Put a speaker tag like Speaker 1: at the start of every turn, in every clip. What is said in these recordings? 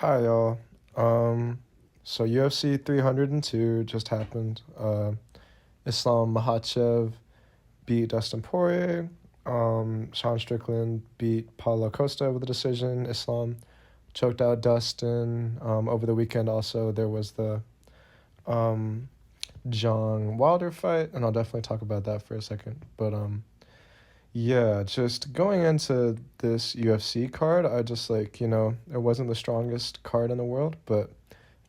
Speaker 1: Hi y'all. So UFC 302 just happened. Islam Makhachev beat Dustin Poirier. Sean Strickland beat Paulo Costa with a decision. Islam choked out Dustin. Over the weekend also there was the um John Wilder fight, and I'll definitely talk about that for a second. But yeah, just going into this UFC card, I just it wasn't the strongest card in the world, but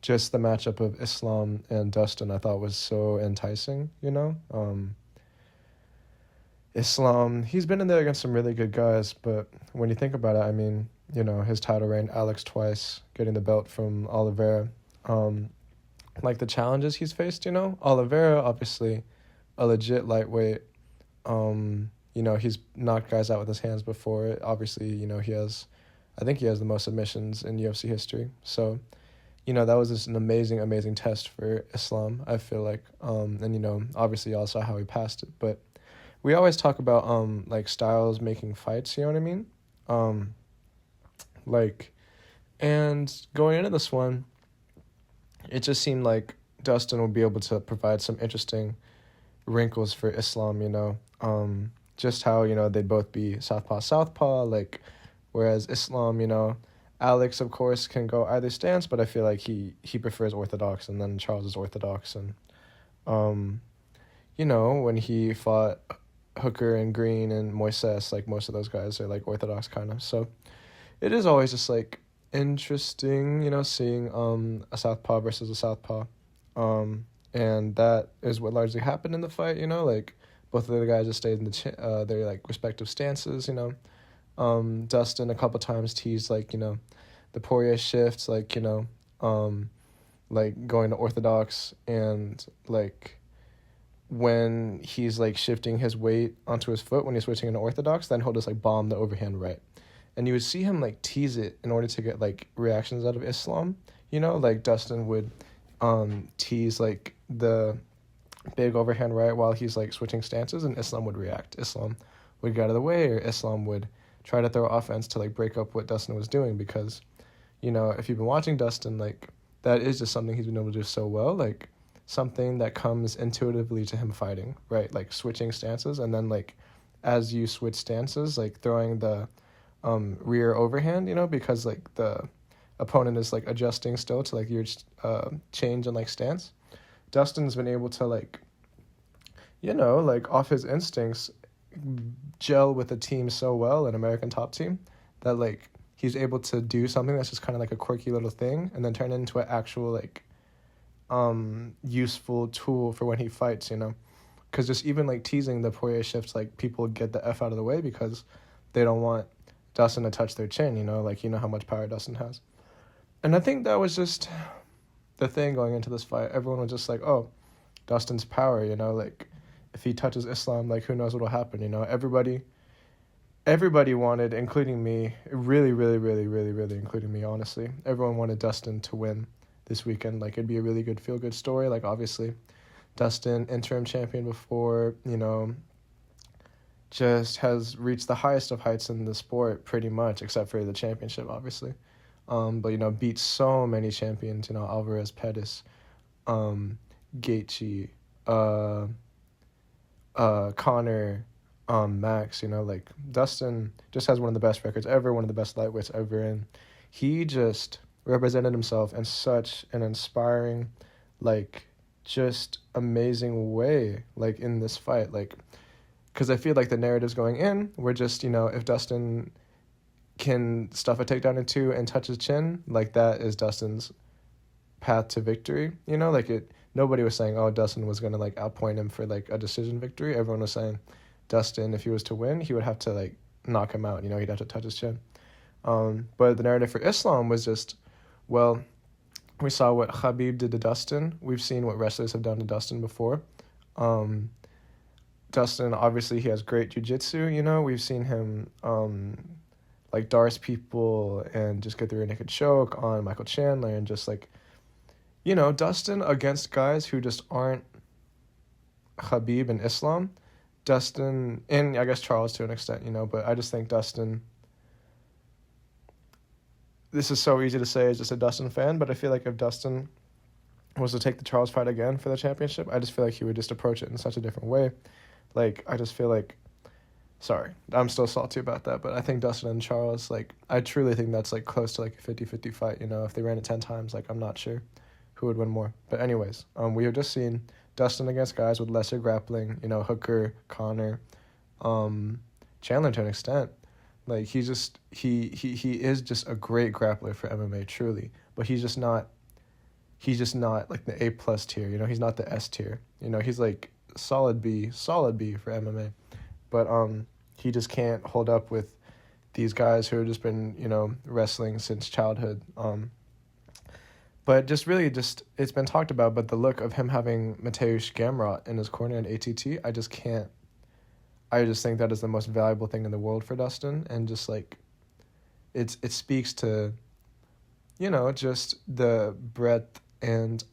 Speaker 1: just the matchup of Islam and Dustin I thought was so enticing. Islam, he's been in there against some really good guys, but when you think about it, I mean, his title reign, Alex twice, getting the belt from Oliveira. Um, like the challenges he's faced. Oliveira, obviously, a legit lightweight. He's knocked guys out with his hands before. Obviously, I think he has the most submissions in UFC history. So, that was just an amazing, amazing test for Islam, I feel like. And, obviously y'all saw how he passed it. But we always talk about, like, styles making fights, you know what I mean? Um, like, and going into this one, it just seemed like Dustin would be able to provide some interesting wrinkles for Islam. Just how, they'd both be southpaw, southpaw, like, whereas Islam, Alex, of course, can go either stance, but I feel like he prefers orthodox, and then Charles is orthodox. And, um, when he fought Hooker and Green and Moises, like, most of those guys are, like, orthodox kind of. So it is always just, like, interesting, seeing a southpaw versus a southpaw. And that is what largely happened in the fight. Like, both of the guys just stayed in their, like, respective stances. Dustin a couple times teased, like, the Poirier shifts, like going to orthodox, and like when he's like shifting his weight onto his foot when he's switching into orthodox, then he'll just like bomb the overhand right. And you would see him like tease it in order to get like reactions out of Islam. Like Dustin would tease like the big overhand right while he's like switching stances, and Islam would react. Islam would get out of the way, or Islam would try to throw offense to like break up what Dustin was doing, because if you've been watching Dustin, like, that is just something he's been able to do so well, like, something that comes intuitively to him fighting, right? Like, switching stances, and then, like, as you switch stances, like, throwing the rear overhand, because, like, the opponent is, like, adjusting still to, like, your change in, like, stance. Dustin's been able to, like, like, off his instincts, gel with the team so well, an American top team, that, like, he's able to do something that's just kind of like a quirky little thing and then turn it into an actual like useful tool for when he fights. Because just even like teasing the Poirier shifts, like, people get the F out of the way because they don't want Dustin to touch their chin. Like, how much power Dustin has. And I think that was just the thing going into this fight. Everyone was just like, oh, Dustin's power, like, if he touches Islam, like, who knows what'll happen. Everybody wanted, including me, really, really, really, really, really, including me, honestly. Everyone wanted Dustin to win this weekend. Like, it'd be a really good feel-good story. Like, obviously, Dustin, interim champion before, just has reached the highest of heights in the sport, pretty much, except for the championship, obviously. But, beat so many champions, Alvarez, Pettis, Gaethje, uh, Connor, Max, like, Dustin just has one of the best records ever, one of the best lightweights ever, and he just represented himself in such an inspiring, like, just amazing way, like, in this fight, like, because I feel like the narratives going in were just, if Dustin can stuff a takedown in two and touch his chin, like, that is Dustin's path to victory, like, nobody was saying, oh, Dustin was going to, like, outpoint him for, like, a decision victory. Everyone was saying Dustin, if he was to win, he would have to, like, knock him out. He'd have to touch his chin. But the narrative for Islam was just, well, we saw what Khabib did to Dustin. We've seen what wrestlers have done to Dustin before. Dustin, obviously, he has great jiu-jitsu, We've seen him, like, Darce people and just get the rear naked choke on Michael Chandler, and just, like, Dustin against guys who just aren't Khabib and Islam. Dustin, and I guess Charles to an extent, but I just think Dustin this is so easy to say as just a Dustin fan, but I feel like if Dustin was to take the Charles fight again for the championship, I just feel like he would just approach it in such a different way. Like, I just feel like, sorry, I'm still salty about that, but I think Dustin and Charles, like, I truly think that's, like, close to, like, a 50-50 fight, you know? If they ran it 10 times, like, I'm not sure who would win more. But anyways, we have just seen Dustin against guys with lesser grappling, you know, Hooker, Connor, Chandler to an extent. Like, he is just a great grappler for MMA, truly. But he's just not like the A+ tier, you know? He's not the S tier. You know, he's like solid B for MMA. But he just can't hold up with these guys who have just been, you know, wrestling since childhood. But just really it's been talked about, but the look of him having Mateusz Gamrot in his corner in ATT, I just think that is the most valuable thing in the world for Dustin, and just like it speaks to, you know, just the breadth and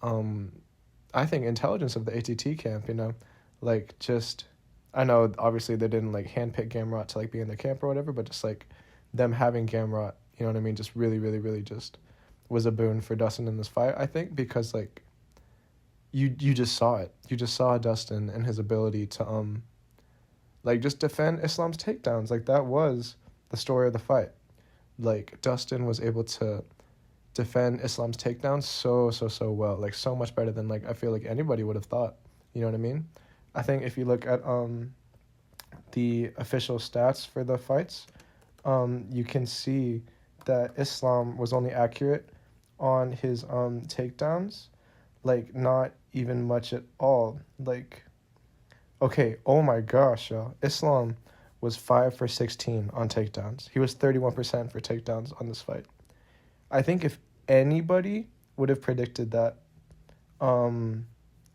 Speaker 1: I think intelligence of the ATT camp, you know, like just, I know obviously they didn't like handpick Gamrot to like be in the camp or whatever, but just like them having Gamrot, you know what I mean, just really, really, really just was a boon for Dustin in this fight, I think, because like you just saw it. You just saw Dustin and his ability to like just defend Islam's takedowns. Like that was the story of the fight. Like Dustin was able to defend Islam's takedowns so well, like so much better than like I feel like anybody would have thought. You know what I mean? I think if you look at the official stats for the fights, you can see that Islam was only accurate on his takedowns, like not even much at all. Like, okay, oh my gosh, y'all. Islam was 5 for 16 on takedowns. He was 31% for takedowns on this fight. I think if anybody would have predicted that,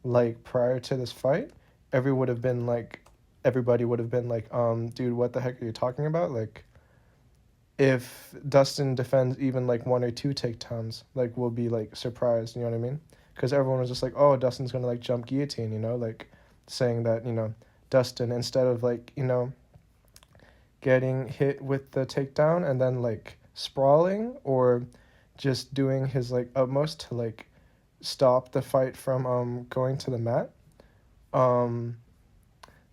Speaker 1: like prior to this fight, everybody would have been like, dude, what the heck are you talking about? Like, if Dustin defends even like 1 or 2 takedowns, like we'll be like surprised, you know what I mean? Because everyone was just like, oh, Dustin's gonna like jump guillotine, you know, like saying that, you know, Dustin, instead of like, you know, getting hit with the takedown and then like sprawling or just doing his like utmost to like stop the fight from going to the mat,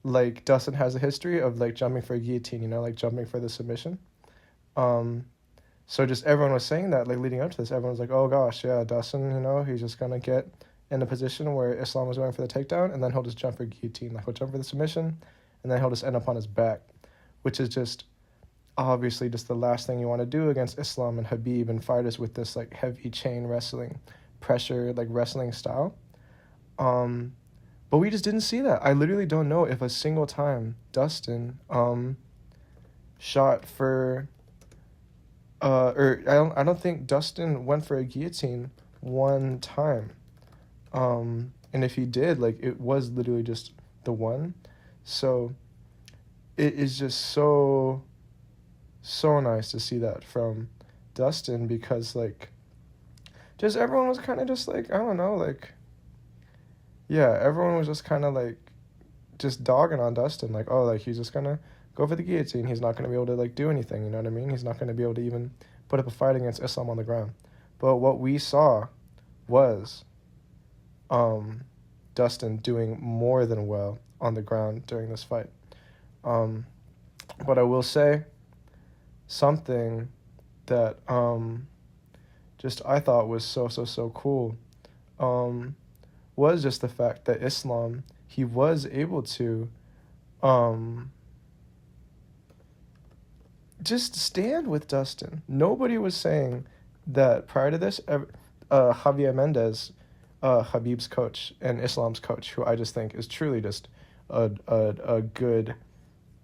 Speaker 1: like Dustin has a history of like jumping for a guillotine, you know, like jumping for the submission. So just everyone was saying that, like leading up to this, everyone was like, oh gosh, yeah, Dustin, you know, he's just gonna get in a position where Islam was going for the takedown and then he'll just jump for guillotine. Like he'll jump for the submission and then he'll just end up on his back, which is just obviously just the last thing you want to do against Islam and Habib and fighters with this like heavy chain wrestling pressure, like wrestling style. But we just didn't see that. I literally don't know if a single time Dustin shot for or I don't think Dustin went for a guillotine one time. And if he did, like it was literally just the one. So it is just so nice to see that from Dustin, because like just everyone was kind of just like, I don't know, like yeah, everyone was just kind of like just dogging on Dustin, like, oh, like he's just gonna go for the guillotine, he's not gonna be able to like do anything, you know what I mean? He's not gonna be able to even put up a fight against Islam on the ground. But what we saw was Dustin doing more than well on the ground during this fight. But I will say something that just I thought was so cool was just the fact that Islam, he was able to just stand with Dustin. Nobody was saying that prior to this. Javier Mendez, Habib's coach and Islam's coach, who I just think is truly just a good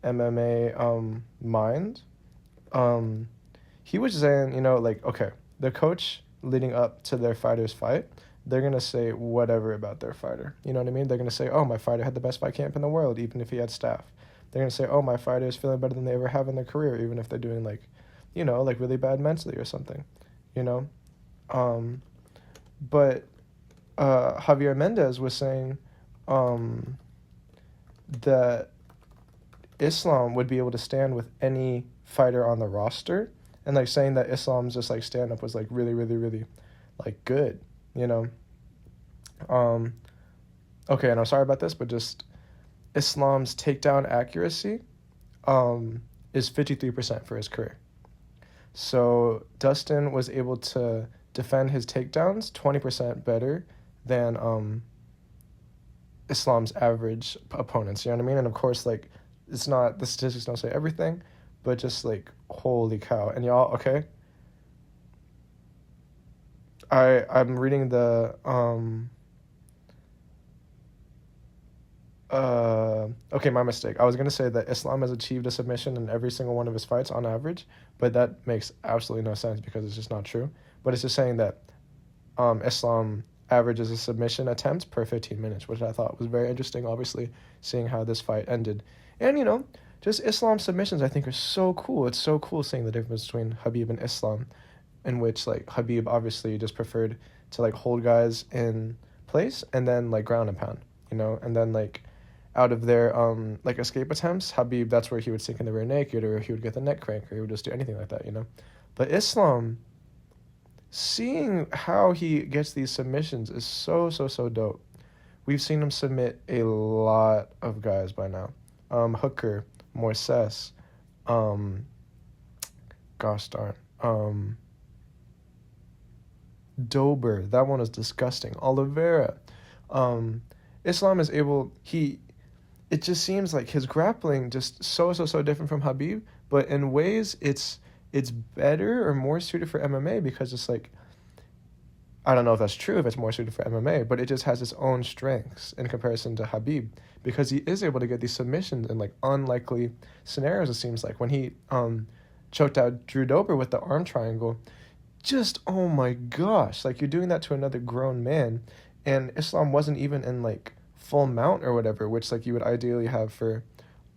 Speaker 1: MMA mind. He was saying, you know, like, okay, the coach leading up to their fighter's fight, they're going to say whatever about their fighter. You know what I mean? They're going to say, oh, my fighter had the best fight camp in the world, even if he had staff. They're going to say, oh, my fighter is feeling better than they ever have in their career, even if they're doing, like, you know, like really bad mentally or something, you know? But Javier Mendez was saying that Islam would be able to stand with any fighter on the roster and like saying that Islam's just like stand up was like really, really, really like good, you know. Um, okay, and I'm sorry about this, but just Islam's takedown accuracy is 53% for his career. So Dustin was able to defend his takedowns 20% better than Islam's average opponents. You know what I mean? And of course, like, it's not, the statistics don't say everything, but just like, holy cow. And y'all, okay? I'm reading the okay, my mistake. I was gonna say that Islam has achieved a submission in every single one of his fights on average, but that makes absolutely no sense because it's just not true. But it's just saying that Islam averages a submission attempt per 15 minutes, which I thought was very interesting, obviously, seeing how this fight ended. And, you know, just Islam submissions I think are so cool. It's so cool seeing the difference between Khabib and Islam, in which, like, Khabib obviously just preferred to, like, hold guys in place and then, like, ground and pound, you know? And then, like, out of their, like, escape attempts, Khabib, that's where he would sink in the rear naked, or he would get the neck crank, or he would just do anything like that, you know? But Islam, seeing how he gets these submissions is so, so, so dope. We've seen him submit a lot of guys by now. Hooker, Moises, gosh darn, Dober, that one is disgusting. Oliveira. Islam is able, it just seems like his grappling just so, so, so different from Khabib, but in ways it's better or more suited for MMA because it's like, I don't know if that's true, if it's more suited for MMA, but it just has its own strengths in comparison to Khabib because he is able to get these submissions in like unlikely scenarios, it seems like. When he choked out Drew Dober with the arm triangle, just, oh my gosh, like you're doing that to another grown man, and Islam wasn't even in like full mount or whatever, which like you would ideally have for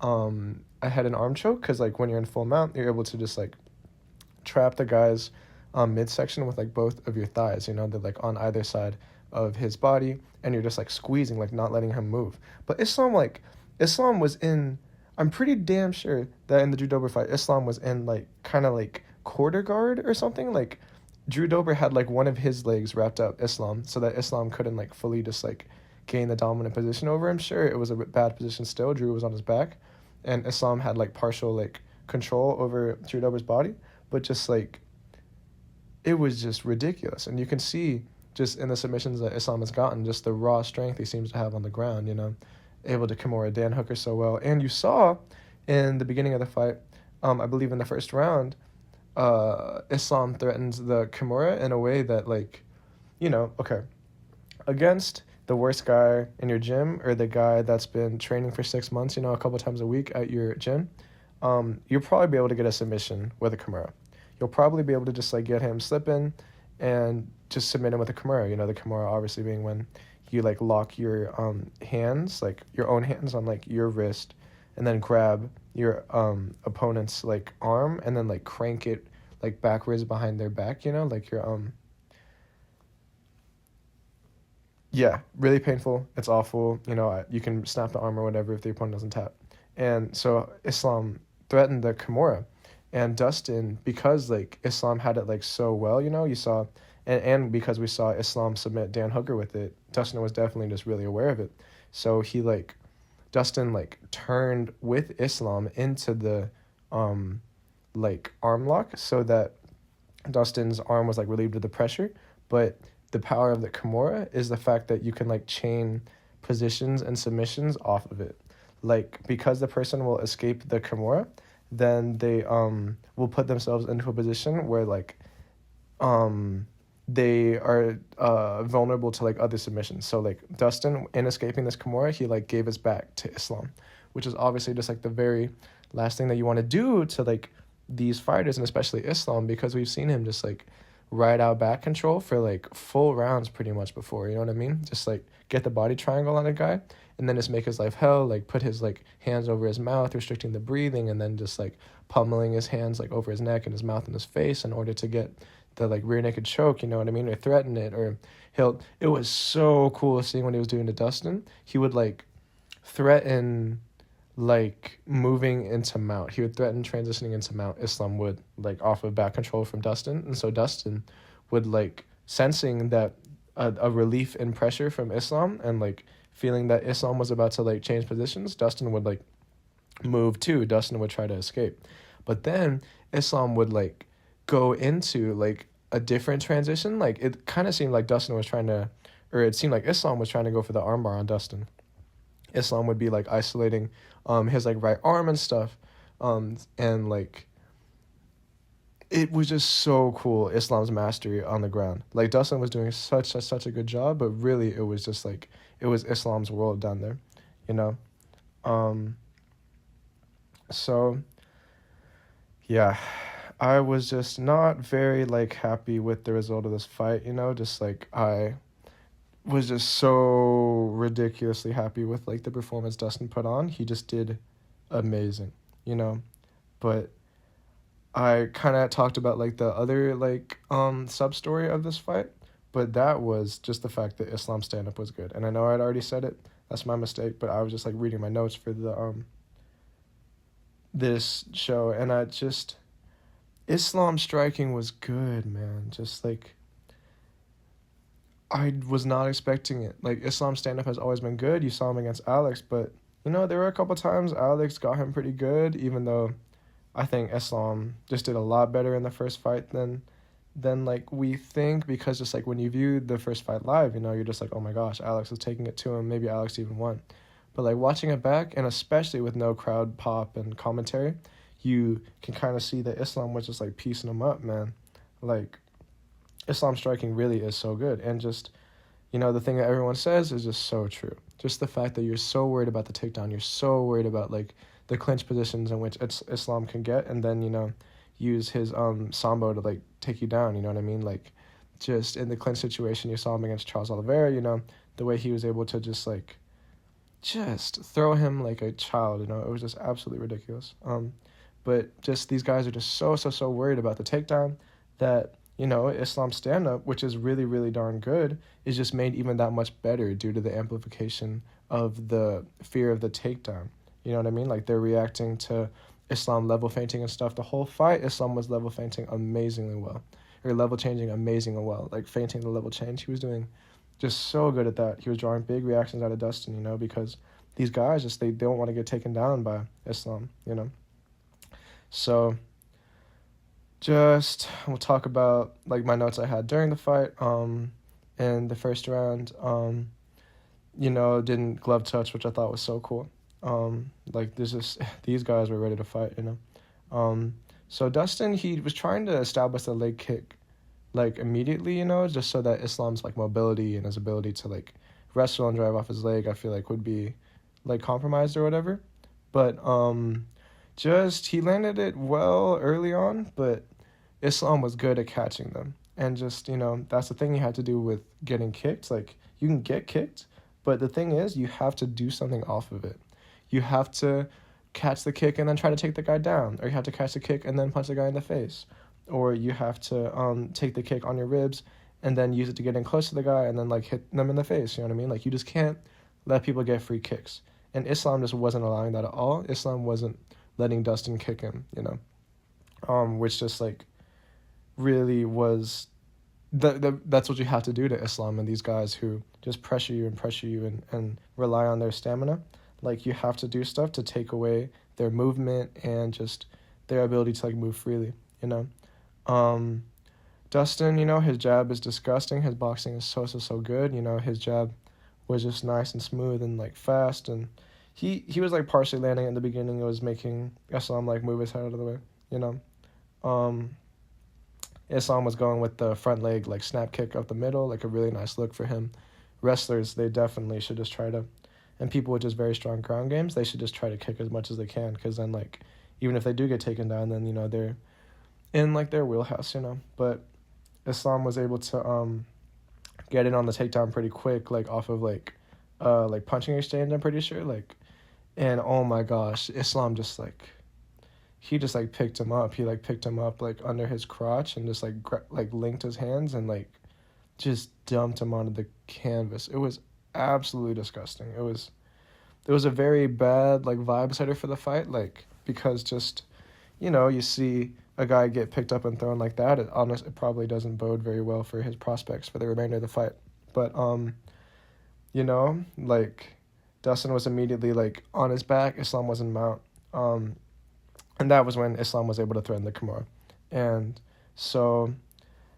Speaker 1: a head and arm choke, because like when you're in full mount, you're able to just like trap the guy's midsection with like both of your thighs, you know, they're like on either side of his body, and you're just like squeezing, like not letting him move. But Islam was in, I'm pretty damn sure that in the Drew Dober fight, Islam was in like kind of like quarter guard or something. Like Drew Dober had like one of his legs wrapped up Islam so that Islam couldn't like fully just like gain the dominant position over him. Sure, it was a bad position still. Drew was on his back, and Islam had like partial like control over Drew Dober's body, but just like it was just ridiculous. And you can see just in the submissions that Islam has gotten, just the raw strength he seems to have on the ground, you know, able to Kimura Dan Hooker so well. And you saw in the beginning of the fight, I believe in the first round, Islam threatens the Kimura in a way that, like, you know, okay, against the worst guy in your gym or the guy that's been training for 6 months, you know, a couple times a week at your gym, you'll probably be able to get a submission with a Kimura. You'll probably be able to just like get him slipping and just submit him with a Kimura. You know, the Kimura obviously being when you like lock your hands, like your own hands on like your wrist, and then grab your opponent's like arm and then like crank it like backwards behind their back, you know, like your yeah, really painful. It's awful. You know, you can snap the arm or whatever if the opponent doesn't tap. And so Islam threatened the Kimura. And Dustin, because like Islam had it like so well, you know, you saw, and because we saw Islam submit Dan Hooker with it, Dustin was definitely just really aware of it. So he like, Dustin like turned with Islam into the like arm lock so that Dustin's arm was like relieved of the pressure. But the power of the Kimura is the fact that you can like chain positions and submissions off of it. Like because the person will escape the Kimura, then they will put themselves into a position where like they are vulnerable to like other submissions. So like Dustin, in escaping this Kimura, he like gave his back to Islam, which is obviously just like the very last thing that you want to do to like these fighters, and especially Islam, because we've seen him just like ride out back control for like full rounds pretty much before, you know what I mean? Just like get the body triangle on a guy and then just make his life hell, like put his like hands over his mouth, restricting the breathing, and then just like pummeling his hands like over his neck and his mouth and his face in order to get the like rear naked choke, you know what I mean? Or threaten it, or it was so cool seeing what he was doing to Dustin. He would like threaten like moving into mount. He would threaten transitioning into mount. Islam would like off of back control from Dustin, and so Dustin would like sensing that a relief in pressure from Islam and like feeling that Islam was about to like change positions. Dustin would like move too. Dustin would try to escape, but then Islam would like go into like a different transition. Like it kind of seemed like Dustin was trying to, or it seemed like Islam was trying to go for the armbar on Dustin. Islam would be like isolating his like right arm and stuff, and like it was just so cool. Islam's mastery on the ground. Like Dustin was doing such a good job, but really it was just like it was Islam's world down there, you know. Um, so yeah, I was just not very like happy with the result of this fight. You know, just like I was just so ridiculously happy with like the performance Dustin put on. He just did amazing, you know. But I kind of talked about like the other like sub story of this fight, but that was just the fact that Islam's stand up was good. And I know I'd already said it. That's my mistake, but I was just like reading my notes for the this show, and I just Islam striking was good, man. Just like I was not expecting it. Like Islam stand up has always been good. You saw him against Alex, but you know, there were a couple times Alex got him pretty good, even though I think Islam just did a lot better in the first fight than like we think, because just like when you view the first fight live, you know, you're just like, oh my gosh, Alex is taking it to him. Maybe Alex even won. But like watching it back, and especially with no crowd pop and commentary, you can kind of see that Islam was just like piecing him up, man. Like Islam striking really is so good, and just, you know, the thing that everyone says is just so true. Just the fact that you're so worried about the takedown, you're so worried about like the clinch positions in which Islam can get, and then, you know, use his sambo to like take you down, you know what I mean? Like just in the clinch situation you saw him against Charles Oliveira, you know, the way he was able to just like just throw him like a child, you know, it was just absolutely ridiculous. But just these guys are just so worried about the takedown that, you know, Islam's stand-up, which is really darn good, is just made even that much better due to the amplification of the fear of the takedown. You know what I mean? Like they're reacting to Islam level feinting and stuff. The whole fight, Islam was level feinting amazingly well. Or level changing amazingly well. Like feinting the level change. He was doing just so good at that. He was drawing big reactions out of Dustin, you know, because these guys just, they don't want to get taken down by Islam, you know. So just we'll talk about like my notes I had during the fight. In the first round, you know, didn't glove touch, which I thought was so cool. Like this is these guys were ready to fight, you know. So Dustin, he was trying to establish the leg kick like immediately, you know, just so that Islam's like mobility and his ability to like wrestle and drive off his leg, I feel like would be like compromised or whatever. But just he landed it well early on, but Islam was good at catching them. And just, you know, that's the thing you have to do with getting kicked. Like you can get kicked, but the thing is you have to do something off of it. You have to catch the kick and then try to take the guy down, or you have to catch the kick and then punch the guy in the face, or you have to take the kick on your ribs and then use it to get in close to the guy and then like hit them in the face. You know what I mean? Like you just can't let people get free kicks. And Islam just wasn't allowing that at all. Islam wasn't letting Dustin kick him, you know, which just like really was that's what you have to do to Islam and these guys who just pressure you and rely on their stamina. Like you have to do stuff to take away their movement and just their ability to like move freely, you know. Dustin, you know, his jab is disgusting. His boxing is so good. You know, his jab was just nice and smooth and like fast, and he was like partially landing in the beginning. It was making Islam like move his head out of the way, you know. Islam was going with the front leg like snap kick up the middle, like a really nice look for him. Wrestlers, they definitely should just try to, and people with just very strong ground games, they should just try to kick as much as they can, because then like even if they do get taken down, then, you know, they're in like their wheelhouse, you know. But Islam was able to get in on the takedown pretty quick, like off of like punching exchange, I'm pretty sure, like, and oh my gosh, Islam just like he just like picked him up. He like picked him up like under his crotch and just like linked his hands and like just dumped him onto the canvas. It was absolutely disgusting. It was it was a very bad like vibe setter for the fight, like because just you see a guy get picked up and thrown like that. It probably doesn't bode very well for his prospects for the remainder of the fight. But like Dustin was immediately like on his back, Islam was in mount. And that was when Islam was able to threaten the Kimura. And so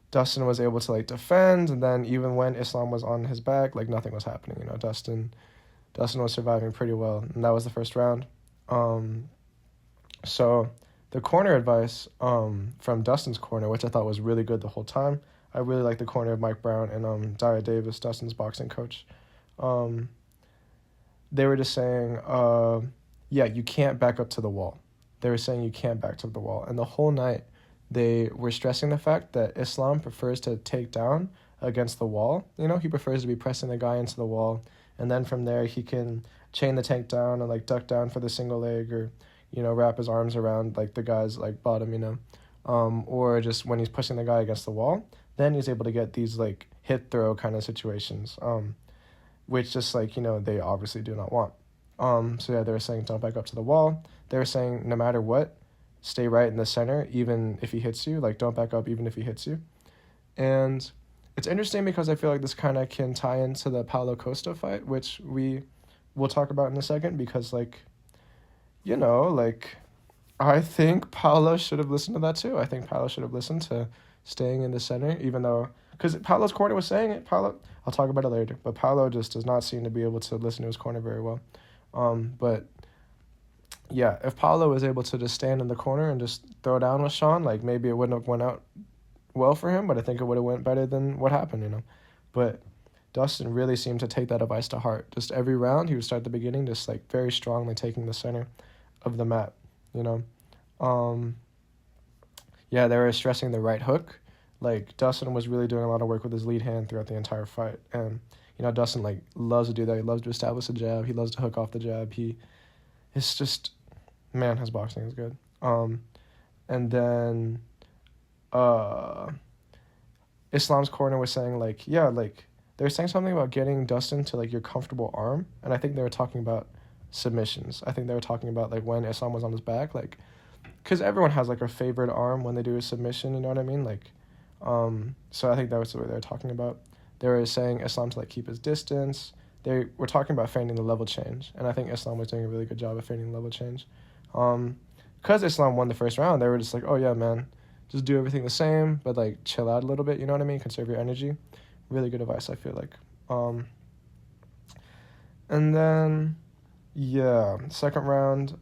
Speaker 1: Dustin was able to like defend, and then even when Islam was on his back, like nothing was happening. Dustin was surviving pretty well, and that was the first round. So the corner advice from Dustin's corner, which I thought was really good the whole time. I really like the corner of Mike Brown and Dara Davis, Dustin's boxing coach. They were just saying, you can't back up to the wall. They were saying you can't back to the wall. And the whole night, they were stressing the fact that Islam prefers to take down against the wall. He prefers to be pressing the guy into the wall. And then from there, he can chain the tank down and, like, duck down for the single leg or, wrap his arms around, like, the guy's, like, bottom, or just when he's pushing the guy against the wall, then he's able to get these, like, hit throw kind of situations, which just, like, they obviously do not want. So yeah, they were saying don't back up to the wall. They were saying no matter what, stay right in the center, even if he hits you. Like, don't back up even if he hits you. And it's interesting because I feel like this kind of can tie into the Paulo Costa fight, which we will talk about in a second, because, like, I think Paulo should have listened to that too. I think Paulo should have listened to staying in the center, even though, because Paulo's corner was saying it. I'll talk about it later, but Paulo just does not seem to be able to listen to his corner very well. But yeah, if Paulo was able to just stand in the corner and just throw down with Sean, like, maybe it wouldn't have went out well for him, but I think it would have went better than what happened, But Dustin really seemed to take that advice to heart. Just every round, he would start at the beginning, just, like, very strongly taking the center of the mat, Yeah, they were stressing the right hook. Like, Dustin was really doing a lot of work with his lead hand throughout the entire fight. And, Dustin, like, loves to do that. He loves to establish a jab. He loves to hook off the jab. It's just, man, his boxing is good. And then Islam's corner was saying, like, they were saying something about getting Dustin to, like, your comfortable arm. And I think they were talking about submissions. I think they were talking about, like, when Islam was on his back, like, because everyone has, like, a favorite arm when they do a submission, you know what I mean? Like, so I think that was what they were talking about. They were saying Islam to, like, keep his distance. They were talking about feigning the level change, and I think Islam was doing a really good job of feigning the level change. Because Islam won the first round, they were just like, oh yeah, man, just do everything the same, but, like, chill out a little bit, you know what I mean? Conserve your energy. Really good advice, I feel like. And then, yeah, second round,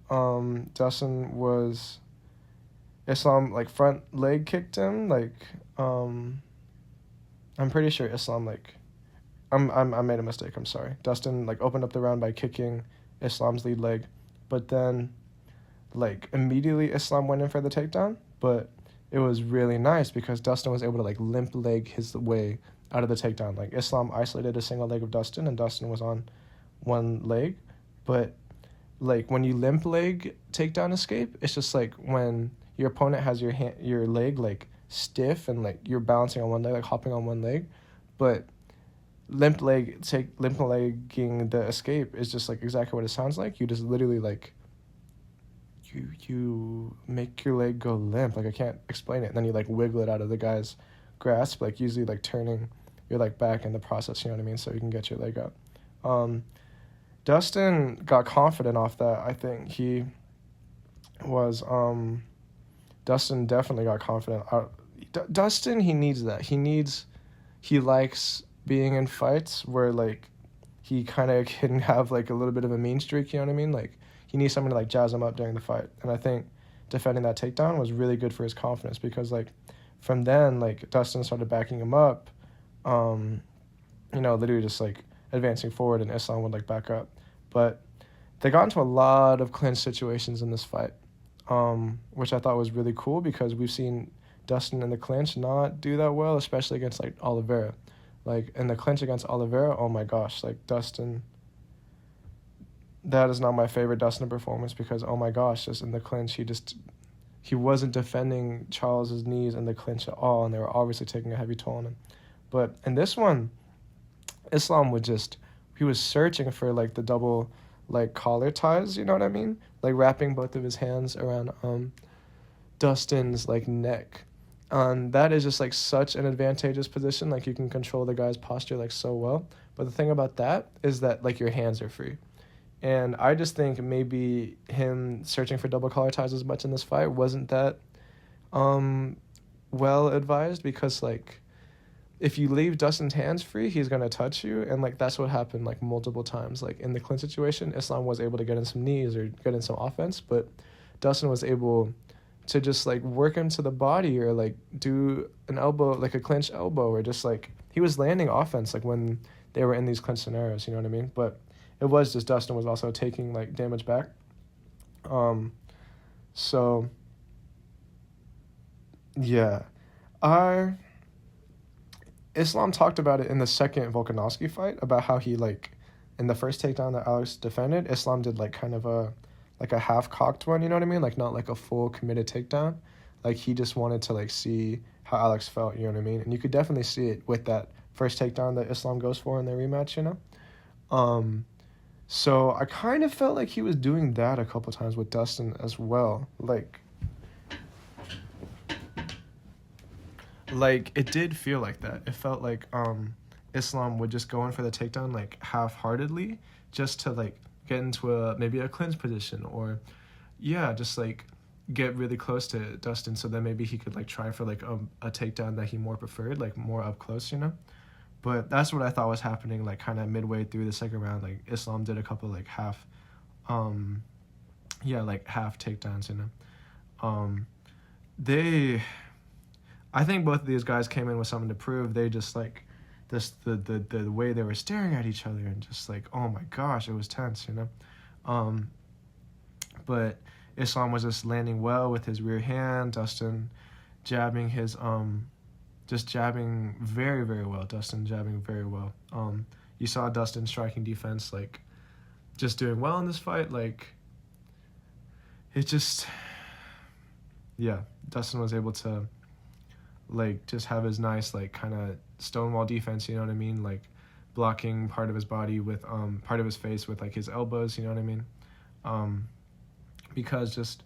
Speaker 1: Islam, like, front leg kicked him, like, I'm pretty sure Islam, like, I made a mistake, I'm sorry. Dustin, like, opened up the round by kicking Islam's lead leg, but then, like, immediately Islam went in for the takedown, but it was really nice because Dustin was able to, like, limp leg his way out of the takedown. Like, Islam isolated a single leg of Dustin, and Dustin was on one leg, but, like, when you limp leg takedown escape, it's just, like, when your opponent has your leg, like, stiff and, like, you're balancing on one leg, like, hopping on one leg, but limp legging the escape is just, like, exactly what it sounds like. You just literally, like, you make your leg go limp. Like, I can't explain it. And then you, like, wiggle it out of the guy's grasp, like, usually, like, turning your, like, back in the process, you know what I mean, so you can get your leg up. Dustin got confident off that. I think he was Dustin definitely got confident. Dustin, he needs that. He likes being in fights where, like, he kind of can have, like, a little bit of a mean streak, you know what I mean? Like, he needs someone to, like, jazz him up during the fight. And I think defending that takedown was really good for his confidence because, like, from then, like, Dustin started backing him up, literally just, like, advancing forward, and Islam would, like, back up. But they got into a lot of clinch situations in this fight, which I thought was really cool because we've seen Dustin in the clinch not do that well, especially against, like, Oliveira. Like, in the clinch against Oliveira, oh my gosh, like, Dustin, that is not my favorite Dustin performance because, oh my gosh, just in the clinch, he wasn't defending Charles's knees in the clinch at all, and they were obviously taking a heavy toll on him. But in this one, Islam he was searching for, like, the double like collar ties, you know what I mean? Like wrapping both of his hands around Dustin's like neck. That is just like such an advantageous position. Like you can control the guy's posture like so well. But the thing about that is that like your hands are free. And I just think maybe him searching for double collar ties as much in this fight wasn't that um well advised, because like if you leave Dustin's hands free, he's gonna touch you, and like that's what happened like multiple times. Like in the clinch situation, Islam was able to get in some knees or get in some offense, but Dustin was able to just like work him to the body or like do an elbow, like a clinch elbow, or just like he was landing offense like when they were in these clinch scenarios, you know what I mean? But it was just Dustin was also taking like damage back. So yeah, I Islam talked about it in the second Volkanovski fight about how he like in the first takedown that Alex defended, Islam did like kind of a half cocked one, you know what I mean? Like not like a full committed takedown. Like he just wanted to like see how Alex felt, you know what I mean? And you could definitely see it with that first takedown that Islam goes for in their rematch, you know? So I kind of felt like he was doing that a couple times with Dustin as well. Like it did feel like that. It felt like Islam would just go in for the takedown like half-heartedly just to like get into maybe a clinch position, or yeah, just like get really close to Dustin so then maybe he could like try for like a takedown that he more preferred, like more up close, you know? But that's what I thought was happening like kind of midway through the second round. Like Islam did a couple like half half takedowns, you know? They I think both of these guys came in with something to prove. They just like this the way they were staring at each other and just like, oh my gosh, it was tense, you know. But Islam was just landing well with his rear hand. Dustin jabbing his just jabbing very, very well. Dustin jabbing very well. You saw Dustin striking defense like just doing well in this fight. Like it just Dustin was able to like just have his nice like kind of stonewall defense, you know what I mean? Like blocking part of his body with part of his face with like his elbows, you know what I mean? Because just,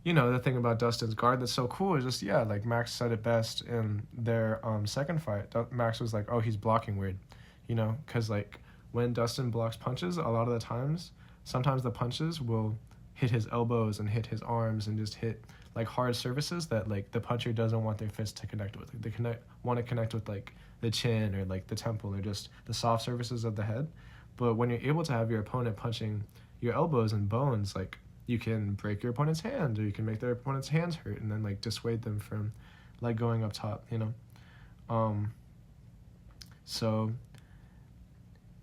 Speaker 1: you know, the thing about Dustin's guard that's so cool is just, like Max said it best in their second fight. Max was like, oh, he's blocking weird, you know, because like when Dustin blocks punches, a lot of the times, sometimes the punches will hit his elbows and hit his arms and just hit like hard surfaces that like the puncher doesn't want their fist to connect with. Like they want to connect with like the chin or like the temple or just the soft surfaces of the head. But when you're able to have your opponent punching your elbows and bones, like you can break your opponent's hand, or you can make their opponent's hands hurt and then like dissuade them from like going up top, you know? So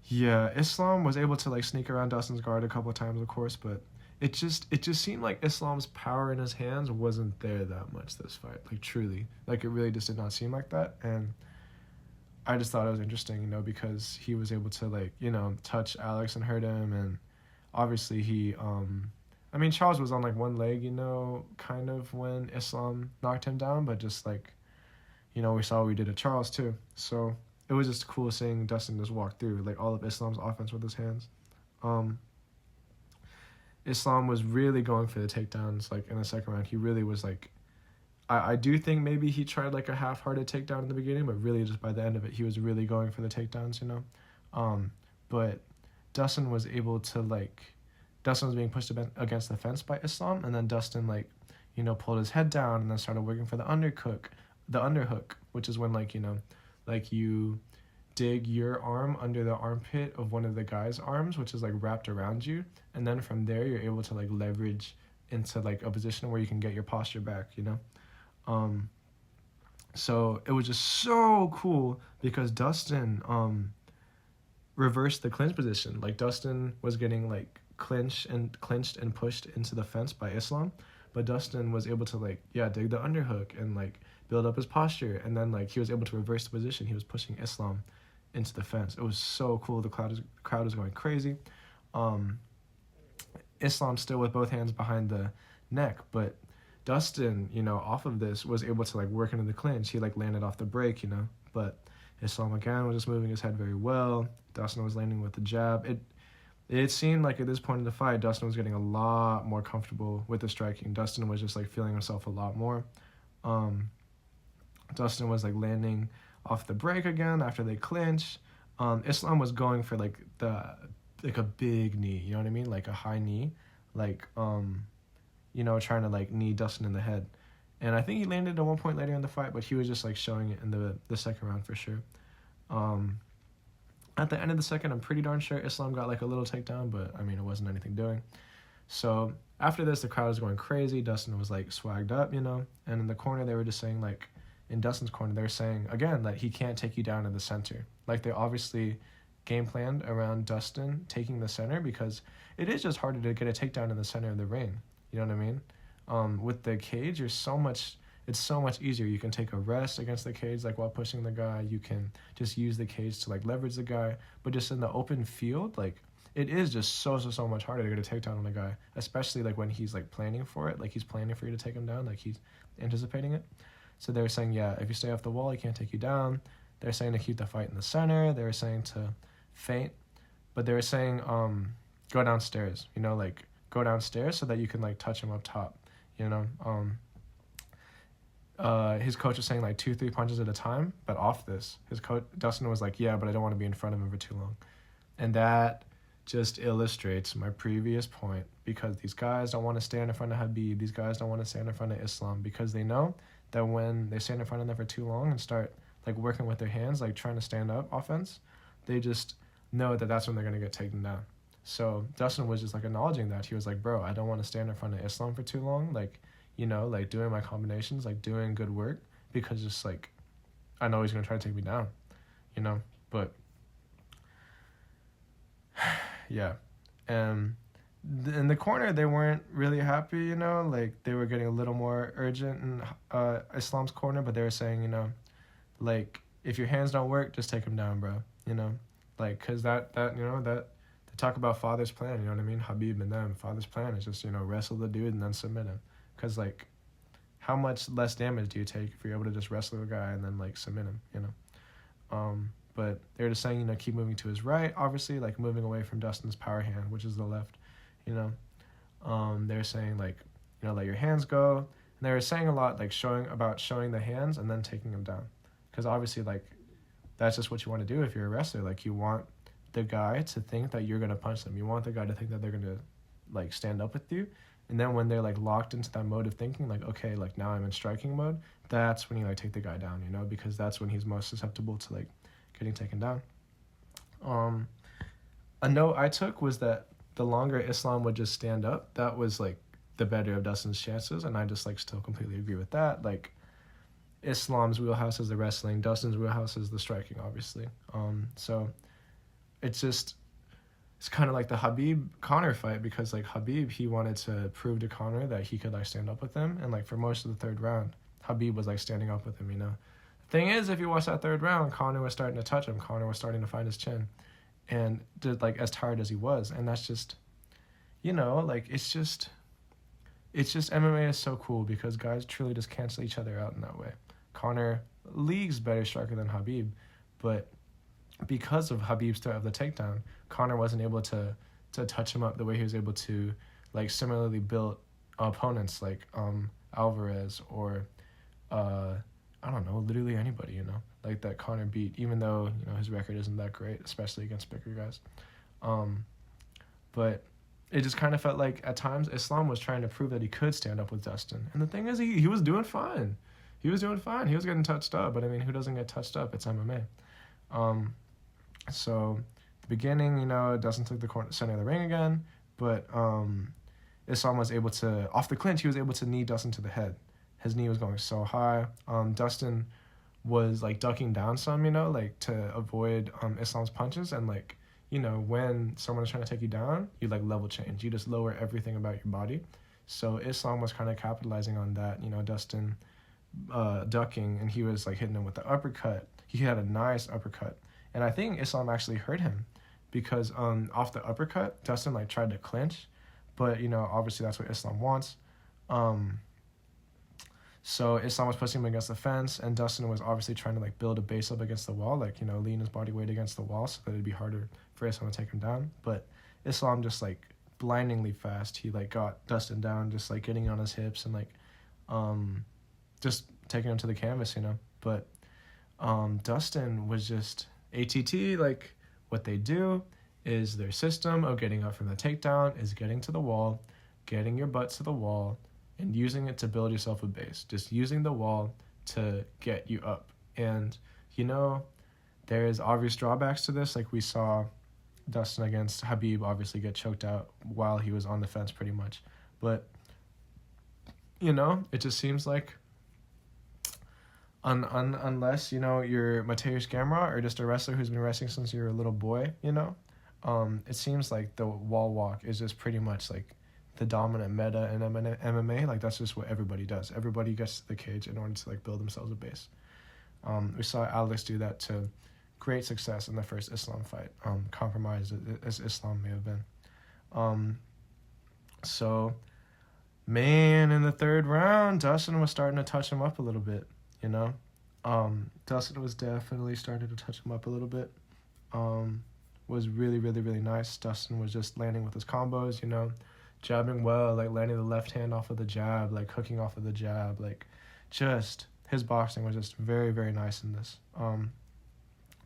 Speaker 1: yeah, Islam was able to like sneak around Dustin's guard a couple of times, of course, but it just seemed like Islam's power in his hands wasn't there that much this fight. Like truly, like it really just did not seem like that. And I just thought it was interesting, you know, because he was able to like, you know, touch Alex and hurt him. And obviously he, I mean, Charles was on like one leg, you know, kind of when Islam knocked him down, but just like, you know, we saw what we did to Charles too. So it was just cool seeing Dustin just walk through like all of Islam's offense with his hands. Islam was really going for the takedowns, like, in the second round. He really was, like, I do think maybe he tried, like, a half-hearted takedown in the beginning, but really just by the end of it, he was really going for the takedowns, you know? But Dustin was able to, like, Dustin was being pushed against the fence by Islam, and then Dustin, like, you know, pulled his head down and then started working for the underhook, which is when, like, you know, like, you dig your arm under the armpit of one of the guy's arms, which is like wrapped around you, and then from there you're able to like leverage into like a position where you can get your posture back, you know? So it was just so cool because Dustin reversed the clinch position. Like Dustin was getting like clinched and pushed into the fence by Islam, but Dustin was able to like dig the underhook and like build up his posture, and then like he was able to reverse the position. He was pushing Islam into the fence. It was so cool. The crowd was going crazy. Islam still with both hands behind the neck, but Dustin, you know, off of this was able to like work into the clinch. He like landed off the break, you know, but Islam again was just moving his head very well. Dustin was landing with the jab. it seemed like at this point in the fight, Dustin was getting a lot more comfortable with the striking. Dustin was just like feeling himself a lot more. Um, Dustin was like landing off the break again after they clinch. Islam was going for like a big knee, you know what I mean? Like a high knee, like trying to like knee Dustin in the head. And I think he landed at one point later in the fight, but he was just like showing it in the second round for sure. At the end of the second, I'm pretty darn sure Islam got like a little takedown, but I mean, it wasn't anything doing. So after this, the crowd was going crazy. Dustin was like swagged up, and in the corner, they were just saying like, in Dustin's corner, they were saying again that he can't take you down in the center. Like they obviously game planned around Dustin taking the center because it is just harder to get a takedown in the center of the ring. You know what I mean? With the cage, it's so much easier. You can take a rest against the cage, like while pushing the guy. You can just use the cage to like leverage the guy. But just in the open field, like it is just so much harder to get a takedown on a guy, especially like when he's like planning for it, like he's planning for you to take him down, like he's anticipating it. So they were saying, yeah, if you stay off the wall, he can't take you down. They're saying to keep the fight in the center. They were saying to feint, but they were saying go downstairs. Like go downstairs so that you can like touch him up top. His coach was saying like 2-3 punches at a time, but off this, his coach Dustin was like, yeah, but I don't want to be in front of him for too long, and that just illustrates my previous point, because these guys don't want to stand in front of Khabib. These guys don't want to stand in front of Islam because they know that when they stand in front of them for too long and start like working with their hands, like trying to stand up offense, they just know that that's when they're going to get taken down. So Dustin was just like acknowledging that. He was like, bro, I don't want to stand in front of Islam for too long. Like, like doing my combinations, like doing good work, because just like, I know he's going to try to take me down, but yeah. And in the corner, they weren't really happy, like they were getting a little more urgent in Islam's corner, but they were saying, like, if your hands don't work, just take him down, bro, like, because that they talk about father's plan, you know what I mean? Khabib and them, father's plan is just, wrestle the dude and then submit him, because, like, how much less damage do you take if you're able to just wrestle a guy and then, like, submit him, But they were just saying, keep moving to his right, obviously, like, moving away from Dustin's power hand, which is the left, they were saying, like, let your hands go. And they were saying a lot, like, showing the hands and then taking them down. Because obviously, like, that's just what you want to do if you're a wrestler. Like, you want the guy to think that you're going to punch them. You want the guy to think that they're going to, like, stand up with you. And then when they're, like, locked into that mode of thinking, like, okay, like, now I'm in striking mode, that's when you, like, take the guy down, because that's when he's most susceptible to, like, getting taken down. A note I took was that the longer Islam would just stand up, that was, like, the better of Dustin's chances, and I just, like, still completely agree with that. Like, Islam's wheelhouse is the wrestling, Dustin's wheelhouse is the striking, obviously. So it's kind of like the Khabib-Conor fight, because, like, Khabib, he wanted to prove to Conor that he could, like, stand up with him, and, like, for most of the third round, Khabib was, like, standing up with him, The thing is, if you watch that third round, Conor was starting to touch him. Conor was starting to find his chin, and just, like, as tired as he was, and that's just, like, it's just MMA is so cool because guys truly just cancel each other out in that way. Conor, league's better striker than Khabib, but because of Khabib's threat of the takedown, Conor wasn't able to touch him up the way he was able to, like, similarly built opponents like Alvarez or I don't know, literally anybody, like that Conor beat, even though, his record isn't that great, especially against bigger guys. But it just kind of felt like at times Islam was trying to prove that he could stand up with Dustin. And the thing is, he was doing fine. He was doing fine. He was getting touched up, but I mean, who doesn't get touched up? It's MMA. So the beginning, Dustin took the center of the ring again, but Islam was able to, off the clinch, he was able to knee Dustin to the head. His knee was going so high. Dustin was, like, ducking down some, like, to avoid Islam's punches. And, like, when someone is trying to take you down, you, like, level change. You just lower everything about your body. So Islam was kind of capitalizing on that, Dustin ducking, and he was, like, hitting him with the uppercut. He had a nice uppercut. And I think Islam actually hurt him because off the uppercut, Dustin, like, tried to clinch. But, obviously that's what Islam wants. So Islam was pushing him against the fence, and Dustin was obviously trying to, like, build a base up against the wall, like, lean his body weight against the wall so that it'd be harder for Islam to take him down. But Islam just like blindingly fast. He like got Dustin down, just like getting on his hips and like just taking him to the canvas, you know. But Dustin was just ATT. Like what they do is their system of getting up from the takedown is getting to the wall, getting your butt to the wall, and using it to build yourself a base. Just using the wall to get you up. And, you know, there's obvious drawbacks to this. Like we saw Dustin against Habib obviously get choked out while he was on the fence pretty much. But, you know, it just seems like unless, you know, you're Mateusz Gamrot or just a wrestler who's been wrestling since you're a little boy, you know, it seems like the wall walk is just pretty much like the dominant meta in MMA. Like that's just what everybody does. Everybody gets to the cage in order to like build themselves a base. We saw Alex do that to great success in the first Islam fight, compromised as Islam may have been. So, man, in the third round, Dustin was starting to touch him up a little bit, you know? Dustin was definitely starting to touch him up a little bit. Was really, really, really nice. Dustin was just landing with his combos, you know, jabbing well, like landing the left hand off of the jab, like hooking off of the jab, like just his boxing was just very, very nice in this.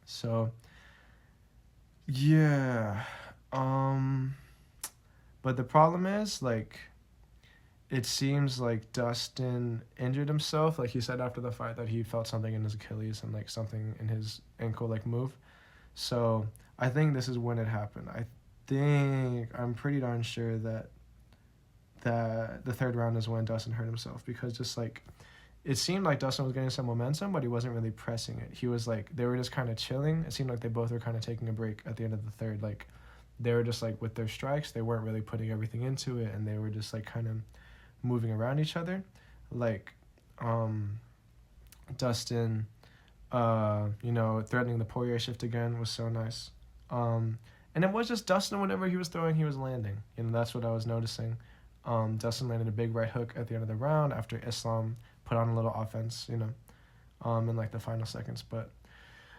Speaker 1: So yeah. But the problem is like it seems like Dustin injured himself. Like he said after the fight that he felt something in his Achilles and like something in his ankle like move. So I think this is when it happened. I'm pretty darn sure that the third round is when Dustin hurt himself, because just like it seemed like Dustin was getting some momentum, but he wasn't really pressing it. He was like, they were just kind of chilling. It seemed like they both were kind of taking a break at the end of the third. Like they were just like with their strikes, they weren't really putting everything into it, and they were just like kind of moving around each other. Like Dustin, you know, threatening the Poirier shift again was so nice. And it was just Dustin, whenever he was throwing, he was landing. You know, that's what I was noticing. Dustin landed a big right hook at the end of the round after Islam put on a little offense, you know, in like the final seconds. But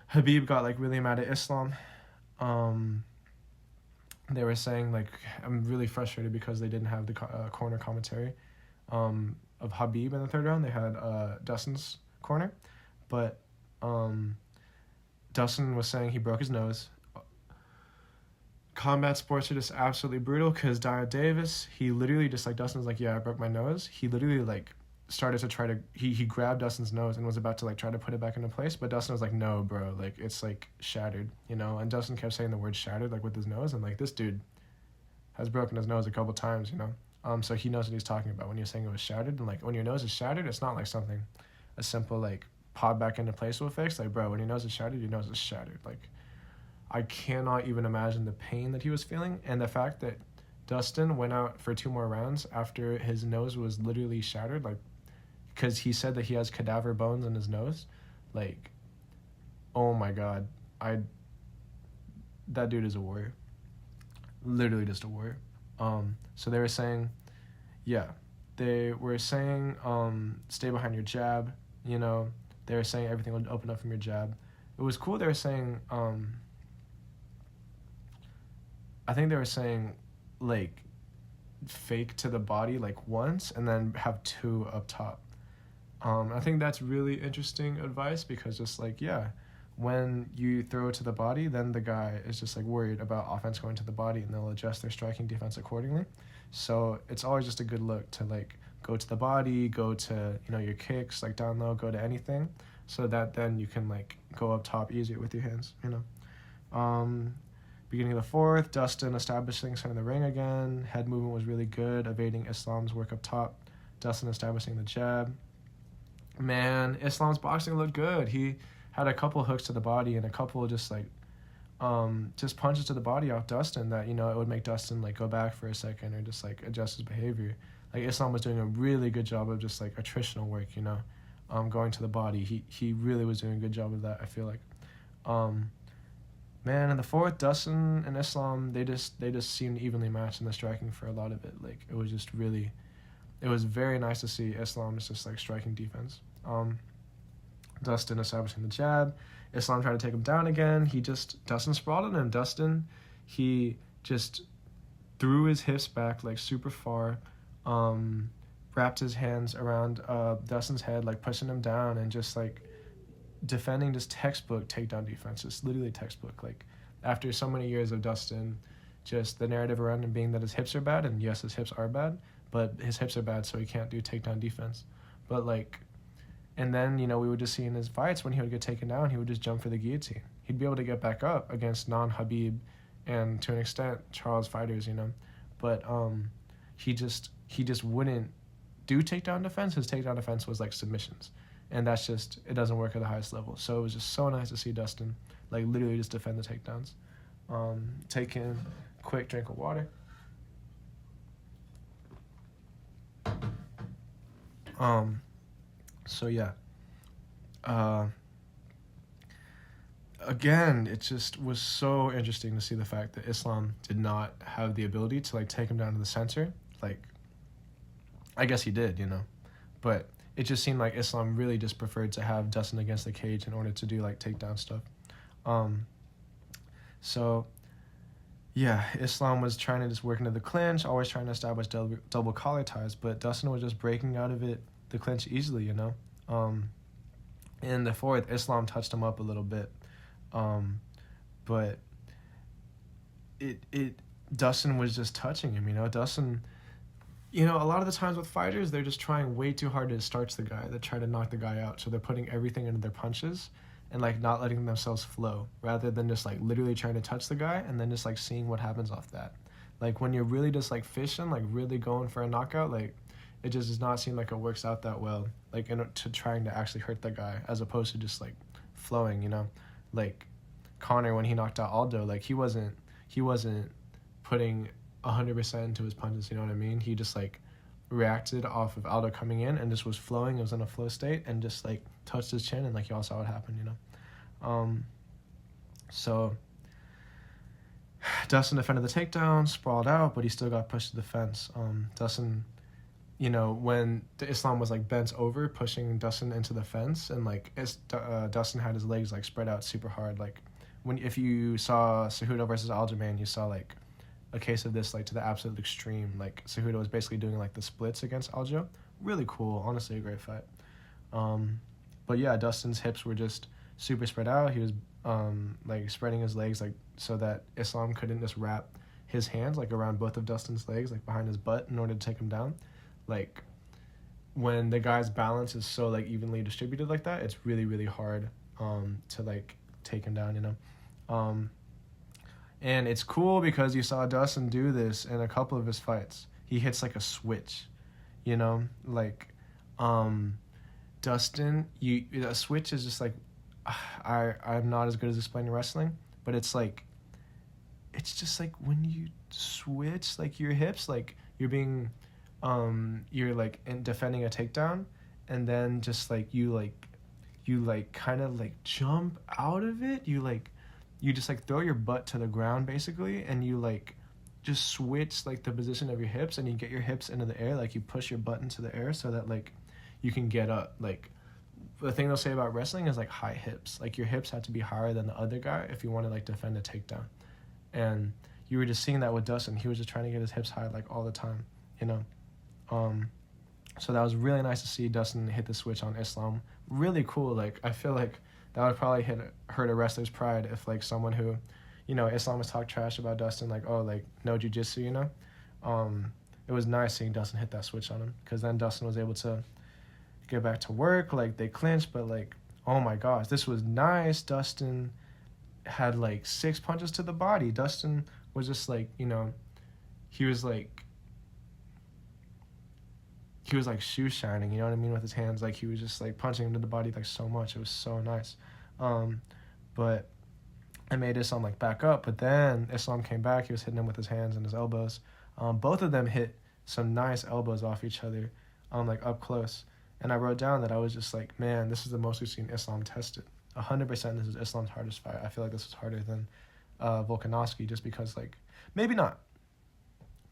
Speaker 1: Habib got like really mad at Islam. They were saying like, I'm really frustrated because they didn't have the corner commentary of Habib in the third round. They had Dustin's corner, but Dustin was saying he broke his nose. Combat sports are just absolutely brutal, because Dyer Davis, he literally just like, Dustin was like, yeah, I broke my nose. He literally like started to try to, he grabbed Dustin's nose and was about to like try to put it back into place, but Dustin was like, no, bro, like it's like shattered, you know? And Dustin kept saying the word shattered like with his nose, and like this dude has broken his nose a couple times, you know? So he knows what he's talking about when you're saying it was shattered. And like when your nose is shattered, it's not like something, a simple like pop back into place will fix. Like, bro, when your nose is shattered, your nose is shattered. Like, I cannot even imagine the pain that he was feeling, and the fact that Dustin went out for 2 more rounds after his nose was literally shattered, like, because he said that he has cadaver bones in his nose. Like, oh my God, that dude is a warrior. Literally just a warrior. So they were saying, stay behind your jab, you know. They were saying everything would open up from your jab. It was cool. They were saying, I think they were saying, like, fake to the body, like, once, and then have 2 up top. I think that's really interesting advice, because just, like, yeah, when you throw it to the body, then the guy is just, like, worried about offense going to the body, and they'll adjust their striking defense accordingly. So it's always just a good look to, like, go to the body, go to, you know, your kicks, like, down low, go to anything, so that then you can, like, go up top easier with your hands, you know. Beginning of the fourth, Dustin establishing things in the ring again. Head movement was really good, evading Islam's work up top. Dustin establishing the jab. Man, Islam's boxing looked good. He had a couple hooks to the body and a couple just like, just punches to the body off Dustin that, you know, it would make Dustin like go back for a second or just like adjust his behavior. Like Islam was doing a really good job of just like attritional work, you know, going to the body. He really was doing a good job of that, I feel like. Man, in the fourth, Dustin and Islam, they just seemed evenly matched in the striking for a lot of it. Like, it was just really, it was very nice to see Islam's just, like, striking defense. Dustin establishing the jab. Islam tried to take him down again. Dustin sprawled on him. Dustin, he just threw his hips back like super far, wrapped his hands around Dustin's head, like pushing him down and just like defending just textbook takedown defense, just literally textbook. Like after so many years of Dustin, just the narrative around him being that his hips are bad, and yes, his hips are bad, but his hips are bad, so he can't do takedown defense. But like, and then, you know, we would just see in his fights when he would get taken down, he would just jump for the guillotine. He'd be able to get back up against non-Habib and to an extent Charles fighters, you know, but he just wouldn't do takedown defense. His takedown defense was like submissions, and that's just, it doesn't work at the highest level. So it was just so nice to see Dustin like literally just defend the takedowns. Take in a quick drink of water. So yeah, again, it just was so interesting to see the fact that Islam did not have the ability to like take him down to the center. Like, I guess he did, you know, but it just seemed like Islam really just preferred to have Dustin against the cage in order to do like takedown stuff. So yeah, Islam was trying to just work into the clinch, always trying to establish double collar ties, but Dustin was just breaking out of the clinch easily, you know. In the fourth, Islam touched him up a little bit, but Dustin was just touching him, you know. Dustin, you know, a lot of the times with fighters, they're just trying way too hard to starch the guy. They try to knock the guy out, so they're putting everything into their punches and like not letting themselves flow, rather than just like literally trying to touch the guy and then just like seeing what happens off that. Like when you're really just like fishing, like really going for a knockout, like it just does not seem like it works out that well, like to trying to actually hurt the guy, as opposed to just like flowing, you know. Like Conor, when he knocked out Aldo, like he wasn't putting 100% into his punches, you know what I mean? He just like reacted off of Aldo coming in and just was flowing. It was in a flow state and just like touched his chin, and like y'all saw what happened, you know. So Dustin defended the takedown, sprawled out, but he still got pushed to the fence. Dustin, you know, when Islam was like bent over, pushing Dustin into the fence, and like Dustin had his legs like spread out super hard. Like if you saw Cejudo versus Aljamain, you saw like a case of this like to the absolute extreme. Like Cejudo was basically doing like the splits against Aljo. Really cool, honestly a great fight. But yeah, Dustin's hips were just super spread out. He was like spreading his legs like so that Islam couldn't just wrap his hands like around both of Dustin's legs, like behind his butt, in order to take him down. Like when the guy's balance is so like evenly distributed like that, it's really, really hard to like take him down, you know. And it's cool because you saw Dustin do this in a couple of his fights. He hits like a switch, you know, like Dustin, a switch is just like, I'm not as good as explaining wrestling, but it's just like when you switch like your hips, like you're being you're like defending a takedown, and then just like you kind of like jump out of it, you just like throw your butt to the ground basically, and you like just switch like the position of your hips, and you get your hips into the air, like you push your butt into the air so that like you can get up. Like the thing they'll say about wrestling is like high hips, like your hips have to be higher than the other guy if you want to like defend a takedown. And you were just seeing that with Dustin. He was just trying to get his hips high like all the time, you know. So that was really nice to see Dustin hit the switch on Islam. Really cool. Like I feel like that would probably hurt a wrestler's pride if like someone who, you know, Islam was talk trash about Dustin, like, oh, like no jiu-jitsu, you know. It was nice seeing Dustin hit that switch on him, because then Dustin was able to get back to work. Like they clinched, but like, oh my gosh, this was nice. Dustin had like 6 punches to the body. Dustin was just like, you know, he was like shoe shining, you know what I mean, with his hands. Like he was just like punching him to the body like so much. It was so nice. But I made Islam like back up, but then Islam came back. He was hitting him with his hands and his elbows. Both of them hit some nice elbows off each other, like up close. And I wrote down that I was just like, man, this is the most we've seen Islam tested. 100% this is Islam's hardest fight. I feel like this was harder than Volkanovski, just because like, maybe not.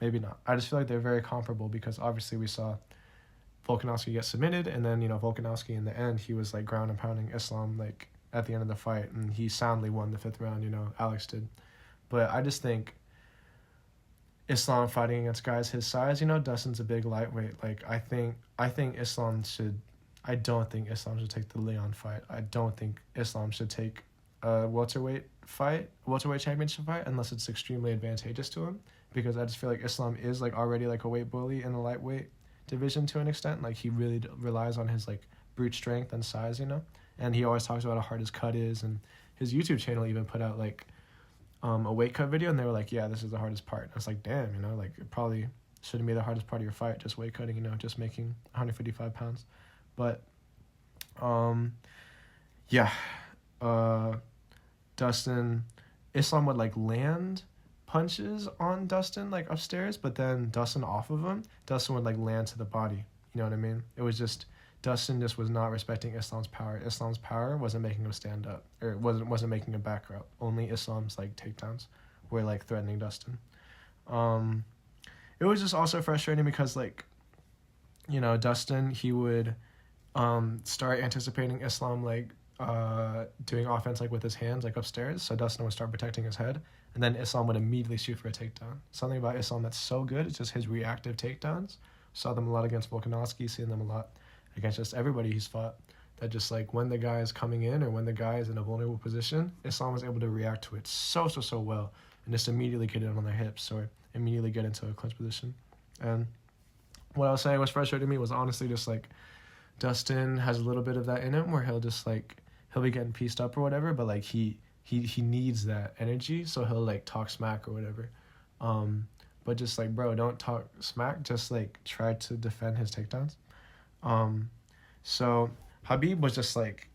Speaker 1: I just feel like they're very comparable, because obviously we saw Volkanovski get submitted, and then, you know, Volkanovski in the end, he was like ground and pounding Islam like at the end of the fight, and he soundly won the 5th round, you know, Alex did. But I just think Islam fighting against guys his size. You know, Dustin's a big lightweight. Like I think Islam should. I don't think Islam should take the Leon fight. I don't think Islam should take a welterweight championship fight, unless it's extremely advantageous to him. Because I just feel like Islam is like already like a weight bully in the lightweight division to an extent. Like he really relies on his like brute strength and size, you know. And he always talks about how hard his cut is, and his YouTube channel even put out like a weight cut video, and they were like, yeah, this is the hardest part. And I was like, damn, you know, like it probably shouldn't be the hardest part of your fight, just weight cutting, you know, just making 155 pounds. But yeah, Dustin, Islam would like land punches on Dustin like upstairs, but then Dustin off of him, Dustin would like land to the body. You know what I mean? It was just Dustin just was not respecting Islam's power. Islam's power wasn't making him stand up, or wasn't making him back up. Only Islam's like takedowns were like threatening Dustin. It was just also frustrating because like, you know, Dustin, he would start anticipating Islam like doing offense like with his hands like upstairs, so Dustin would start protecting his head, and then Islam would immediately shoot for a takedown. Something about Islam that's so good, it's just his reactive takedowns. Saw them a lot against Volkanovski, seen them a lot against just everybody he's fought, that just like when the guy is coming in or when the guy is in a vulnerable position, Islam was able to react to it so well, and just immediately get it on their hips or immediately get into a clinch position. And what I was saying was frustrating me was honestly just like Dustin has a little bit of that in him where he'll be getting pieced up or whatever, but like he needs that energy, so he'll like talk smack or whatever. But just like, bro, don't talk smack, just like try to defend his takedowns. So Habib was just like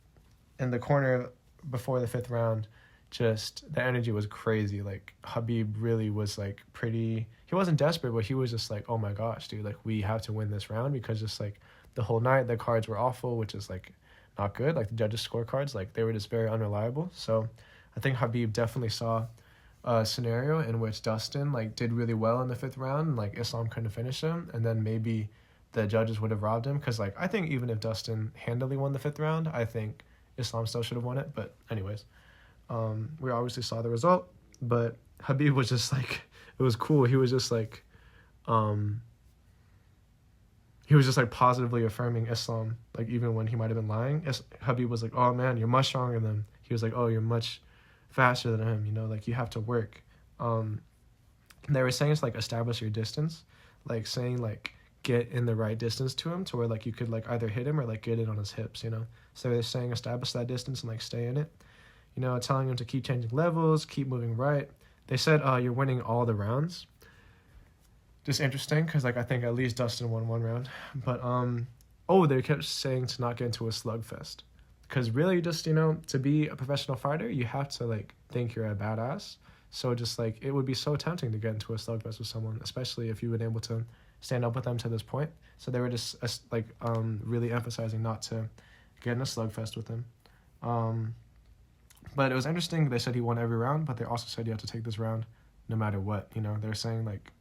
Speaker 1: in the corner before the fifth round, just the energy was crazy. Like Habib really was like he wasn't desperate, but he was just like, oh my gosh, dude, like we have to win this round, because just like the whole night the cards were awful, which is like not good. Like the judges' scorecards, like they were just very unreliable. So I think Habib definitely saw a scenario in which Dustin like did really well in the fifth round, and like Islam couldn't finish him, and then maybe the judges would have robbed him, because like I think even if Dustin handily won the fifth round, I think Islam still should have won it. But anyways, we obviously saw the result, but Habib was just like, it was cool. He was just like positively affirming Islam, like even when he might have been lying. Habib was like, oh man, you're much stronger than him. He was like, oh, you're much faster than him, you know, like you have to work. They were saying it's like establish your distance, like saying like get in the right distance to him to where like you could like either hit him or like get it on his hips, you know. So they're saying establish that distance and like stay in it, you know, telling him to keep changing levels, keep moving right. They said you're winning all the rounds. Just interesting, because like I think at least Dustin won one round, but they kept saying to not get into a slugfest, because really just, you know, to be a professional fighter you have to like think you're a badass. So just like it would be so tempting to get into a slugfest with someone, especially if you've been able to stand up with them to this point. So they were just like really emphasizing not to get in a slugfest with him. But it was interesting. They said he won every round, but they also said you have to take this round no matter what. You know, they're saying like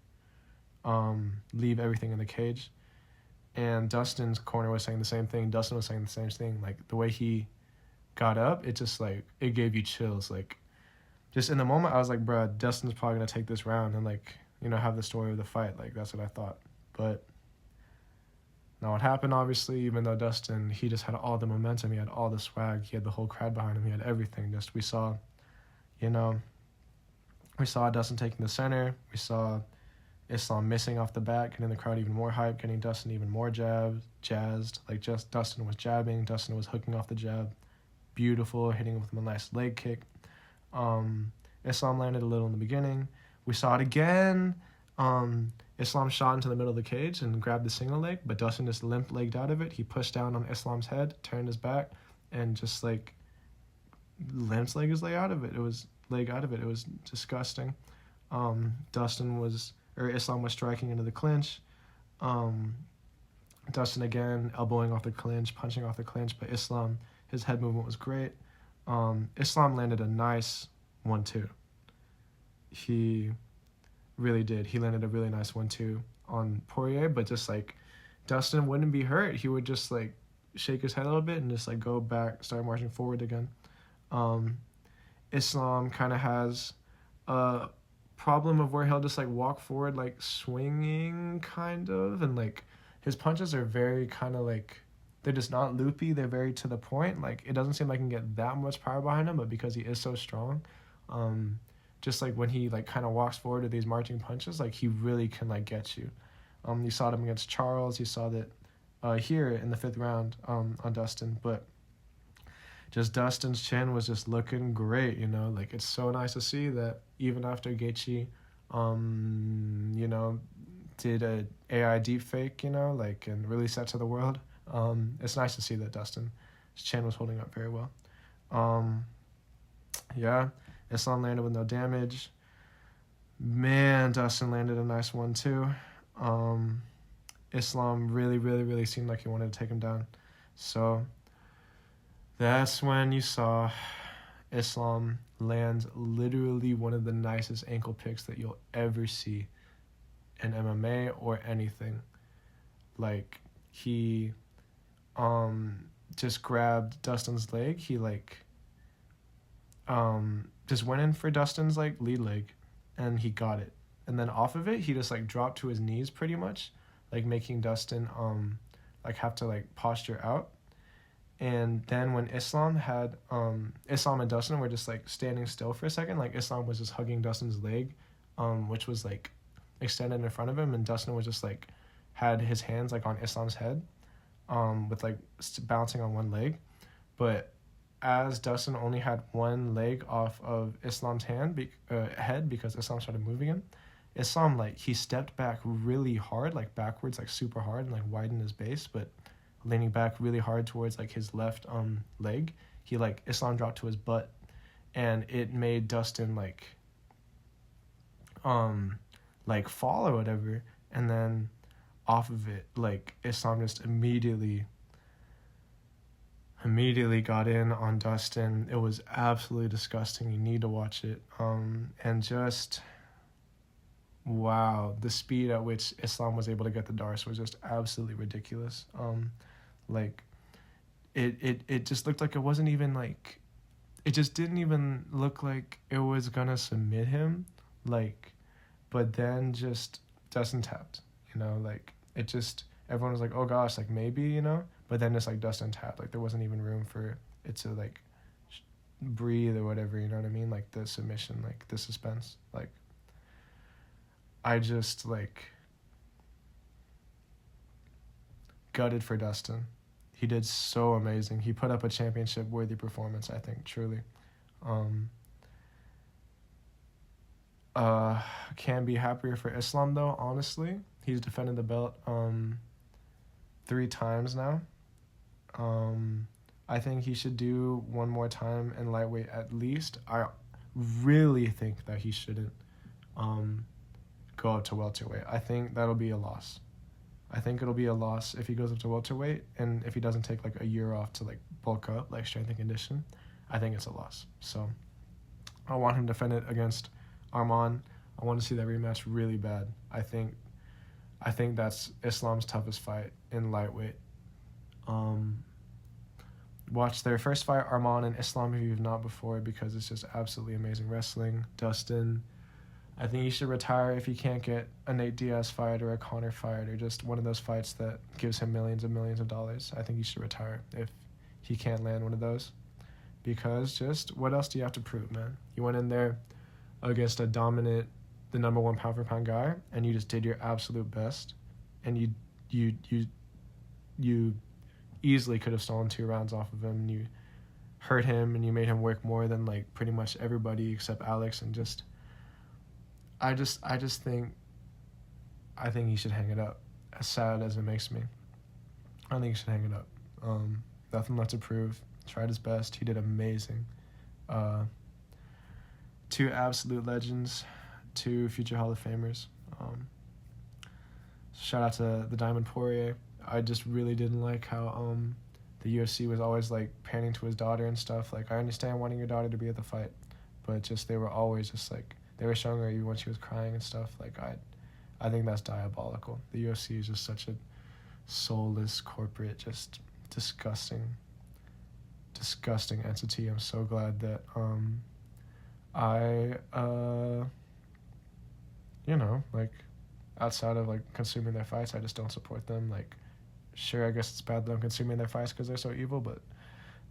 Speaker 1: leave everything in the cage. And Dustin's corner was saying the same thing. Dustin was saying the same thing. Like the way he got up, it just like it gave you chills. Like just in the moment, I was like, bruh, Dustin's probably gonna take this round and like, you know, have the story of the fight. Like that's what I thought. But now what happened, obviously, even though Dustin, he just had all the momentum, he had all the swag, he had the whole crowd behind him, he had everything. Just we saw Dustin taking the center, we saw Islam missing off the bat, getting the crowd even more hyped, getting Dustin even more jazzed. Like just Dustin was jabbing, Dustin was hooking off the jab, beautiful, hitting with a nice leg kick. Islam landed a little in the beginning. We saw it again. Islam shot into the middle of the cage and grabbed the single leg, but Dustin just limp-legged out of it. He pushed down on Islam's head, turned his back, and just like leg his leg out of it. It was disgusting. Islam was striking into the clinch. Dustin again elbowing off the clinch, punching off the clinch, but Islam, his head movement was great. Islam landed a nice 1-2. He really did. He landed a really nice 1-2 on Poirier, but just like Dustin wouldn't be hurt. He would just like shake his head a little bit and just like go back, start marching forward again. Islam kind of has a problem of where he'll just like walk forward like swinging kind of, and like his punches are very kind of like, they're just not loopy, they're very to the point. Like it doesn't seem like he can get that much power behind him, but because he is so strong, just like when he like kind of walks forward with these marching punches, like he really can like get you. You saw him against Charles, you saw that here in the 5th round on Dustin, but just Dustin's chin was just looking great, you know. Like it's so nice to see that even after Gaethje, you know, did a AI deepfake, you know, like, and released that to the world. It's nice to see that Dustin's chin was holding up very well. Yeah, Islam landed with no damage. Man, Dustin landed a nice one too. Islam really seemed like he wanted to take him down. So that's when you saw Islam land literally one of the nicest ankle picks that you'll ever see in MMA or anything. Like he just grabbed Dustin's leg. He like just went in for Dustin's like lead leg and he got it. And then off of it, he just like dropped to his knees pretty much, like making Dustin like have to like posture out. And then when Islam and Dustin were just like standing still for a second, like Islam was just hugging Dustin's leg, which was like extended in front of him, and Dustin was just like had his hands like on Islam's head, with like bouncing on one leg. But as Dustin only had one leg off of Islam's head because Islam started moving him, Islam like he stepped back really hard, like backwards, like super hard, and like widened his base, but leaning back really hard towards like his left leg. He like Islam dropped to his butt, and it made Dustin like fall or whatever. And then off of it, like Islam just immediately got in on Dustin. It was absolutely disgusting. You need to watch it. And just wow, the speed at which Islam was able to get the Darce was just absolutely ridiculous. Like it just looked like it wasn't even like, it just didn't even look like it was gonna submit him, like, but then just Dustin tapped, you know, like it just, everyone was like, oh gosh, like maybe, you know, but then it's like Dustin tapped, like there wasn't even room for it to like breathe or whatever, you know what I mean, like the submission, like the suspense, like I just like gutted for Dustin. He did so amazing. He put up a championship-worthy performance, I think, truly. Can't be happier for Islam, though, honestly. He's defended the belt 3 times now. I think he should do one more time in lightweight at least. I really think that he shouldn't go up to welterweight. I think that'll be a loss. I think it'll be a loss if he goes up to welterweight, and if he doesn't take like a year off to like bulk up, like strength and condition, I think it's a loss. So I want him to defend it against Arman. I want to see that rematch really bad. I think that's Islam's toughest fight in lightweight. Watch their first fight, Arman and Islam, if you've not before, because it's just absolutely amazing wrestling. Dustin, I think he should retire if he can't get a Nate Diaz fight or a Conor fight or just one of those fights that gives him millions and millions of dollars. I think he should retire if he can't land one of those. Because just what else do you have to prove, man? You went in there against a dominant, the number 1 pound for pound guy, and you just did your absolute best, and you easily could have stolen 2 rounds off of him, and you hurt him, and you made him work more than like pretty much everybody except Alex, and just I think he should hang it up. As sad as it makes me, I think he should hang it up. Nothing left to prove. Tried his best. He did amazing. 2 absolute legends, 2 future Hall of Famers. Shout out to the Diamond Poirier. I just really didn't like how the UFC was always like panning to his daughter and stuff. Like, I understand wanting your daughter to be at the fight, but just they were always just like, they were showing her even when she was crying and stuff. Like, I think that's diabolical. The UFC is just such a soulless, corporate, just disgusting entity. I'm so glad that Like, outside of, like, consuming their fights, I just don't support them. Like, sure, I guess it's bad that I'm consuming their fights because they're so evil, but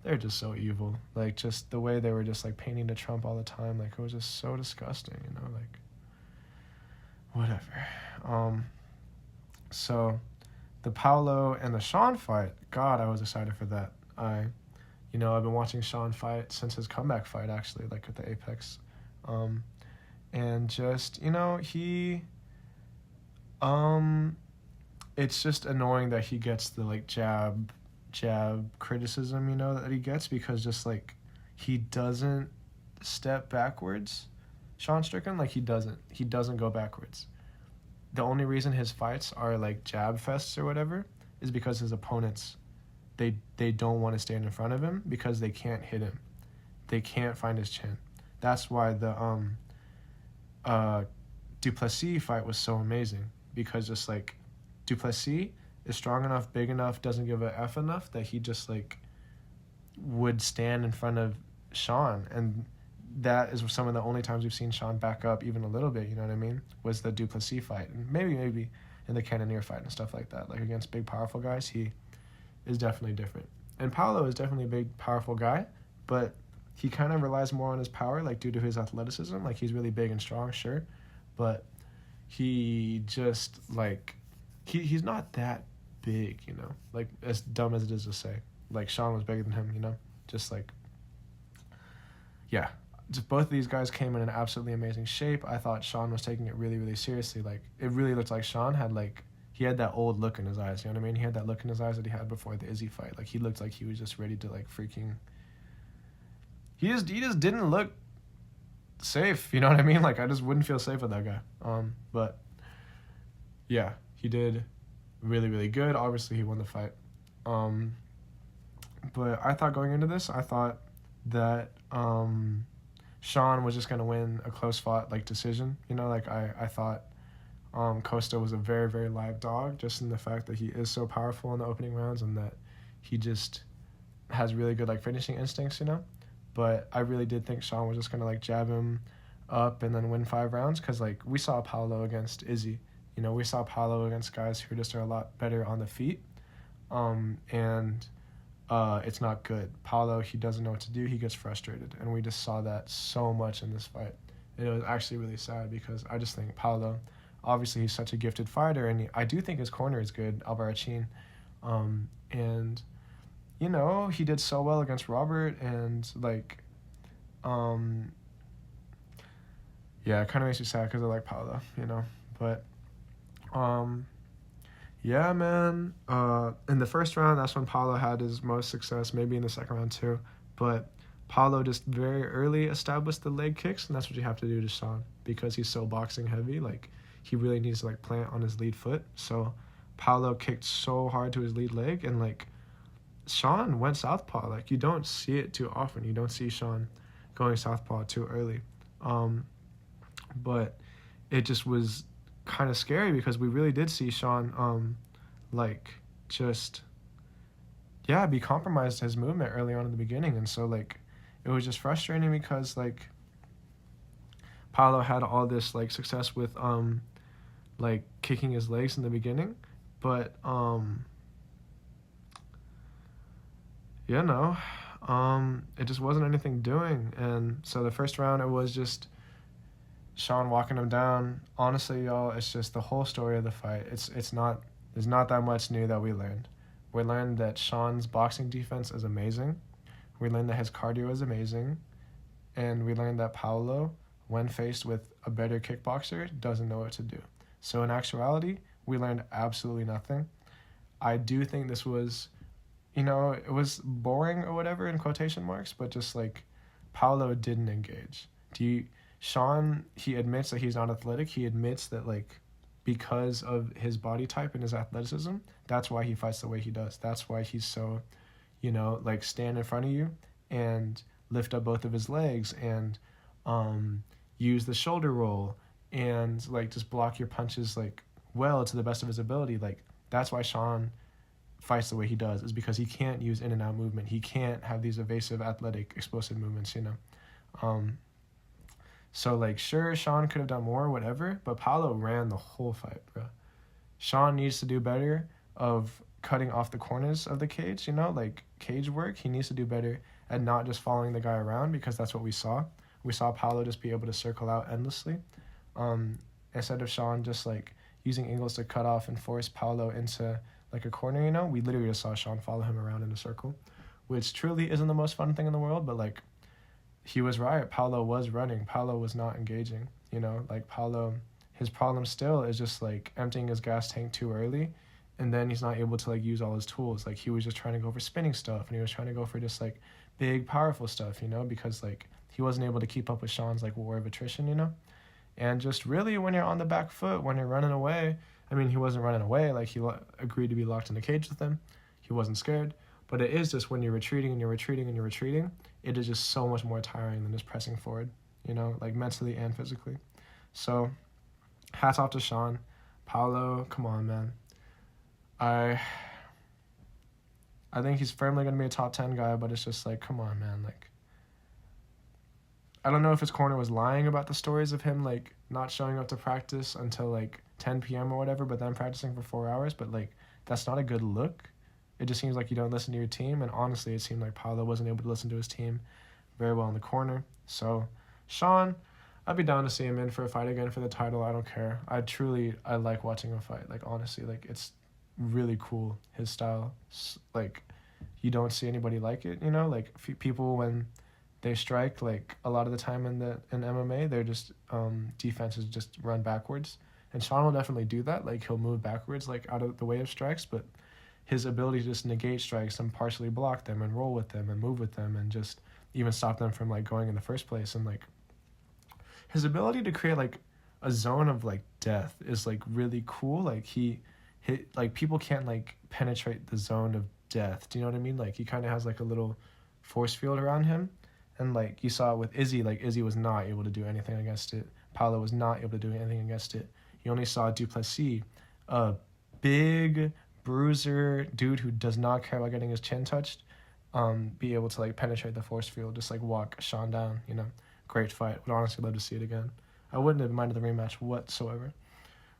Speaker 1: they're just so evil. Like, just the way they were just, like, painting to Trump all the time, like, it was just so disgusting, you know, like, whatever. So, the Paulo and the Sean fight, God, I was excited for that. I've been watching Sean fight since his comeback fight, actually, like, at the Apex. And just, it's just annoying that he gets the, like, jab criticism, that he gets, because just, like, he doesn't step backwards. Sean Strickland, like, he doesn't go backwards. The only reason his fights are, like, jab fests or whatever is because his opponents, they don't want to stand in front of him because they can't hit him. They can't find his chin. That's why the Duplessis fight was so amazing, because just, like, Duplessis is strong enough, big enough, doesn't give a F enough that he just, like, would stand in front of Sean. And that is some of the only times we've seen Sean back up even a little bit, you know what I mean, was the Duplessis fight. And maybe in the Cannonier fight and stuff like that. Like, against big, powerful guys, he is definitely different. And Paulo is definitely a big, powerful guy, but he kind of relies more on his power, like, due to his athleticism. Like, he's really big and strong, sure, but he just, like, he's not that big, like, as dumb as it is to say. Like, Sean was bigger than him, just, like, yeah. Just both of these guys came in absolutely amazing shape. I thought Sean was taking it really, really seriously. Like, it really looked like Sean had, like, he had that old look in his eyes, you know what I mean? He had that look in his eyes that he had before the Izzy fight. Like, he looked like he was just ready to, like, freaking... He just didn't look safe, you know what I mean? Like, I just wouldn't feel safe with that guy. But, yeah, he did really, really good. Obviously, he won the fight. But I thought going into this, I thought that Sean was just going to win a close-fought, like, decision. Like, I thought Costa was a very, very live dog, just in the fact that he is so powerful in the opening rounds and that he just has really good, like, finishing instincts, But I really did think Sean was just going to, like, jab him up and then win 5 rounds, because, like, we saw Paulo against Izzy. We saw Paulo against guys who just are a lot better on the feet. It's not good. Paulo, he doesn't know what to do. He gets frustrated. And we just saw that so much in this fight. And it was actually really sad, because I just think Paulo, obviously he's such a gifted fighter, and I do think his corner is good, Albarracin. And, he did so well against Robert, and, like, yeah, it kind of makes me sad because I like Paulo, But, yeah, man. In the first round, that's when Paulo had his most success, maybe in the second round too. But Paulo just very early established the leg kicks, and that's what you have to do to Sean, because he's so boxing heavy. Like, he really needs to, like, plant on his lead foot. So Paulo kicked so hard to his lead leg, and, like, Sean went southpaw. Like, you don't see it too often. You don't see Sean going southpaw too early. But it just was kind of scary, because we really did see Sean be compromised his movement early on in the beginning. And so, like, it was just frustrating, because, like, Paulo had all this, like, success with like, kicking his legs in the beginning, but it just wasn't anything doing. And so the first round, it was just Sean walking him down. Honestly, y'all, it's just the whole story of the fight. There's not that much new that we learned. We learned that Sean's boxing defense is amazing. We learned that his cardio is amazing. And we learned that Paulo, when faced with a better kickboxer, doesn't know what to do. So in actuality, we learned absolutely nothing. I do think this was, it was boring or whatever in quotation marks, but just, like, Paulo didn't engage. Sean, he admits that he's not athletic. He admits that, like, because of his body type and his athleticism, that's why he fights the way he does. That's why he's so, like, stand in front of you and lift up both of his legs and use the shoulder roll and, like, just block your punches, like, well to the best of his ability. Like, that's why Sean fights the way he does, is because he can't use in and out movement. He can't have these evasive, athletic, explosive movements, So, like, sure, Sean could have done more, whatever, but Paulo ran the whole fight, bro. Sean needs to do better of cutting off the corners of the cage, you know, like cage work. He needs to do better at not just following the guy around, because that's what we saw. We saw Paulo just be able to circle out endlessly. Instead of Sean just like using Ingles to cut off and force Paulo into like a corner, you know, we literally just saw Sean follow him around in a circle, which truly isn't the most fun thing in the world, but like he was right. Paulo was running. Paulo was not engaging, you know, like Paulo, his problem still is just like emptying his gas tank too early, and then he's not able to like use all his tools. Like he was just trying to go for spinning stuff, and he was trying to go for just like big powerful stuff, you know, because like he wasn't able to keep up with Sean's like war of attrition, you know. And just really when you're on the back foot, when you're running away, I mean, he wasn't running away, like he agreed to be locked in the cage with him. He wasn't scared. But it is just when you're retreating and you're retreating and you're retreating, it is just so much more tiring than just pressing forward, you know, like mentally and physically. So hats off to Sean. Paulo, come on, man. I think he's firmly going to be a top 10 guy, but it's just like, come on, man. Like, I don't know if his corner was lying about the stories of him, like, not showing up to practice until, like, 10 p.m. or whatever, but then practicing for 4 hours. But, like, that's not a good look. It just seems like you don't listen to your team. And honestly, it seemed like Paulo wasn't able to listen to his team very well in the corner. So, Sean, I'd be down to see him in for a fight again for the title. I don't care. I like watching him fight. Like, honestly, like, it's really cool, his style. Like, you don't see anybody like it, you know? Like, people, when they strike, like, a lot of the time in MMA, they're just, defenses just run backwards. And Sean will definitely do that. Like, he'll move backwards, like, out of the way of strikes, but his ability to just negate strikes and partially block them and roll with them and move with them and just even stop them from, like, going in the first place. And, like, his ability to create, like, a zone of, like, death is, like, really cool. Like, like, people can't, like, penetrate the zone of death. Do you know what I mean? Like, he kind of has, like, a little force field around him. And, like, you saw it with Izzy. Like, Izzy was not able to do anything against it. Paulo was not able to do anything against it. You only saw Duplessis, a big bruiser dude who does not care about getting his chin touched, be able to, like, penetrate the force field, just, like, walk Sean down, you know. Great fight. Would honestly love to see it again. I wouldn't have minded the rematch whatsoever.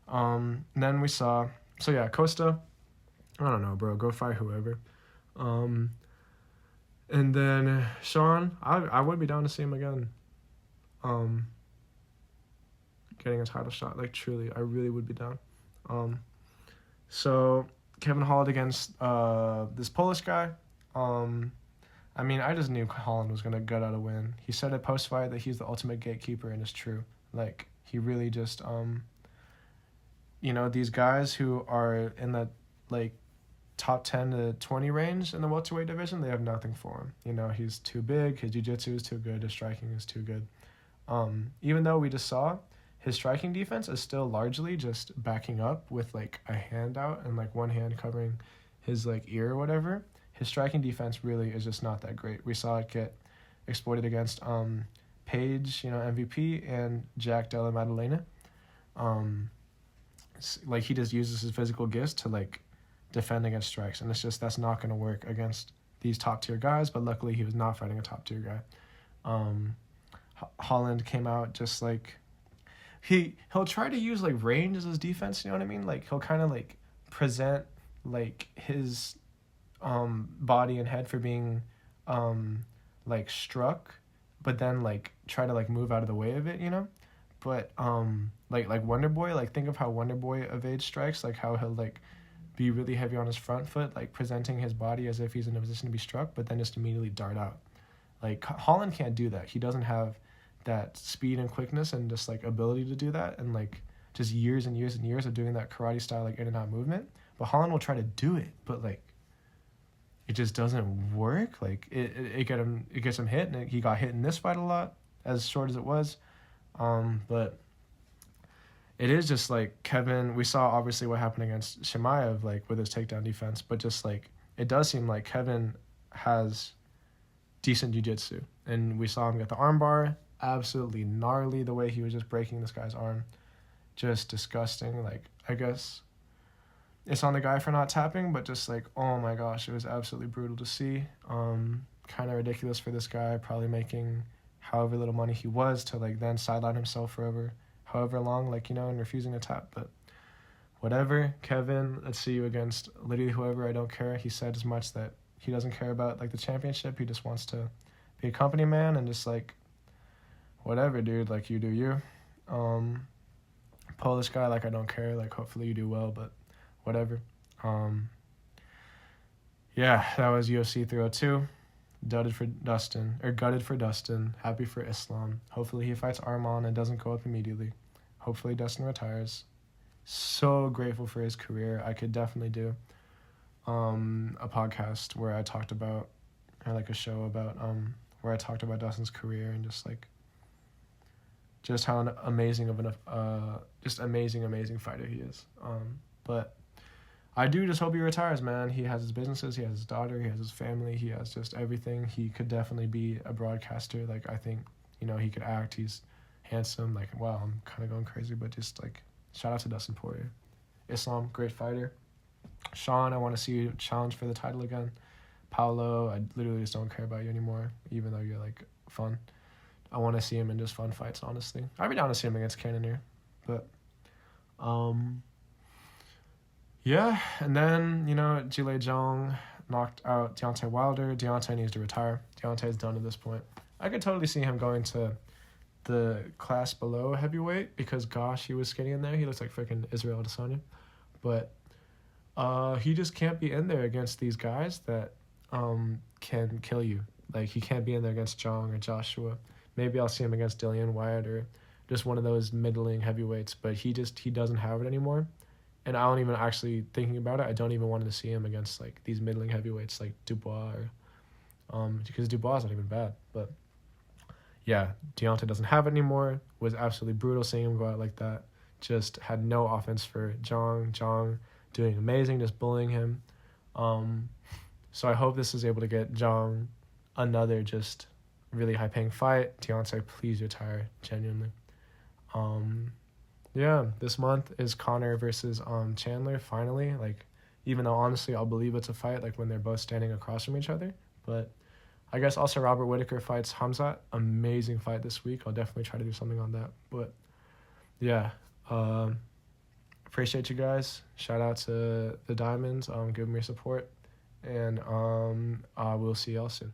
Speaker 1: Then we saw... So, yeah, Costa, I don't know, bro. Go fight whoever. And then Sean, I would be down to see him again. Getting a title shot. Like, truly, I really would be down. So, Kevin Holland against this Polish guy. I mean, I just knew Holland was going to gut out a win. He said at post-fight that he's the ultimate gatekeeper, and it's true. Like, he really just... you know, these guys who are in the, like, top 10 to 20 range in the welterweight division, they have nothing for him. You know, he's too big, his jiu-jitsu is too good, his striking is too good. Even though we just saw his striking defense is still largely just backing up with, like, a hand out and, like, one hand covering his, like, ear or whatever. His striking defense really is just not that great. We saw it get exploited against Paige, you know, MVP, and Jack Della Maddalena. Like, he just uses his physical gifts to, like, defend against strikes, and it's just, that's not going to work against these top tier guys. But luckily he was not fighting a top tier guy. Holland came out just like, he'll try to use, like, range as his defense, you know what I mean? Like, he'll kind of, like, present, like, his body and head for being like, struck, but then, like, try to, like, move out of the way of it, you know? But like Wonder Boy, like, think of how Wonder Boy evades strikes, like how he'll, like, be really heavy on his front foot, like presenting his body as if he's in a position to be struck, but then just immediately dart out. Like, Holland can't do that. He doesn't have that speed and quickness and just, like, ability to do that, and, like, just years and years and years of doing that karate style, like, in and out movement. But Holland will try to do it, but, like, it just doesn't work. Like, it gets him hit, and he got hit in this fight a lot, as short as it was. But it is just, like, Kevin, we saw obviously what happened against Chimaev, like, with his takedown defense, but just, like, it does seem like Kevin has decent jiu-jitsu, and we saw him get the armbar, absolutely gnarly the way he was just breaking this guy's arm, just disgusting. Like, I guess it's on the guy for not tapping, but just, like, oh my gosh, it was absolutely brutal to see. Kind of ridiculous for this guy, probably making however little money he was to like then sideline himself for however long, like, you know, and refusing to tap. But whatever, Kevin, let's see you against literally whoever. I don't care. He said as much that he doesn't care about like the championship. He just wants to be a company man and just like whatever, dude. Like, you do you. Polish guy, like, I don't care. Like, hopefully you do well, but whatever. Yeah, that was UFC 302. Gutted for Dustin. Happy for Islam. Hopefully he fights Arman and doesn't go up immediately. Hopefully Dustin retires. So grateful for his career. I could definitely do a podcast where I talked about, or like a show about where I talked about Dustin's career and just how amazing fighter he is. But I do just hope he retires, man. He has his businesses, he has his daughter, he has his family, he has just everything. He could definitely be a broadcaster. Like, I think, you know, he could act. He's handsome. Like, wow, I'm kind of going crazy, but just like, shout out to Dustin Poirier. Islam, great fighter. Sean, I want to see you challenge for the title again. Paolo, I literally just don't care about you anymore, even though you're like fun. I want to see him in just fun fights, honestly. I'd be down to see him against Cannonier. But, yeah. And then, you know, Jile Jong knocked out Deontay Wilder. Deontay needs to retire. Deontay's done at this point. I could totally see him going to the class below heavyweight because, gosh, he was skinny in there. He looks like freaking Israel Adesanya. But he just can't be in there against these guys that can kill you. Like, he can't be in there against Jong or Joshua. Maybe I'll see him against Dillian Wyatt or just one of those middling heavyweights, but he doesn't have it anymore. And I don't even actually, thinking about it, I don't even want to see him against like these middling heavyweights like Dubois or because Dubois is not even bad. But yeah, Deontay doesn't have it anymore. Was absolutely brutal seeing him go out like that. Just had no offense for Jong. Jong doing amazing, just bullying him. So I hope this is able to get Jong another just really high-paying fight. Deontay, please retire, genuinely. Yeah, this month is Conor versus Chandler, finally. Like, even though, honestly, I'll believe it's a fight, like, when they're both standing across from each other. But I guess also Robert Whittaker fights Hamzat. Amazing fight this week. I'll definitely try to do something on that. But, yeah, appreciate you guys. Shout out to the Diamonds. Give them your support. And we'll see y'all soon.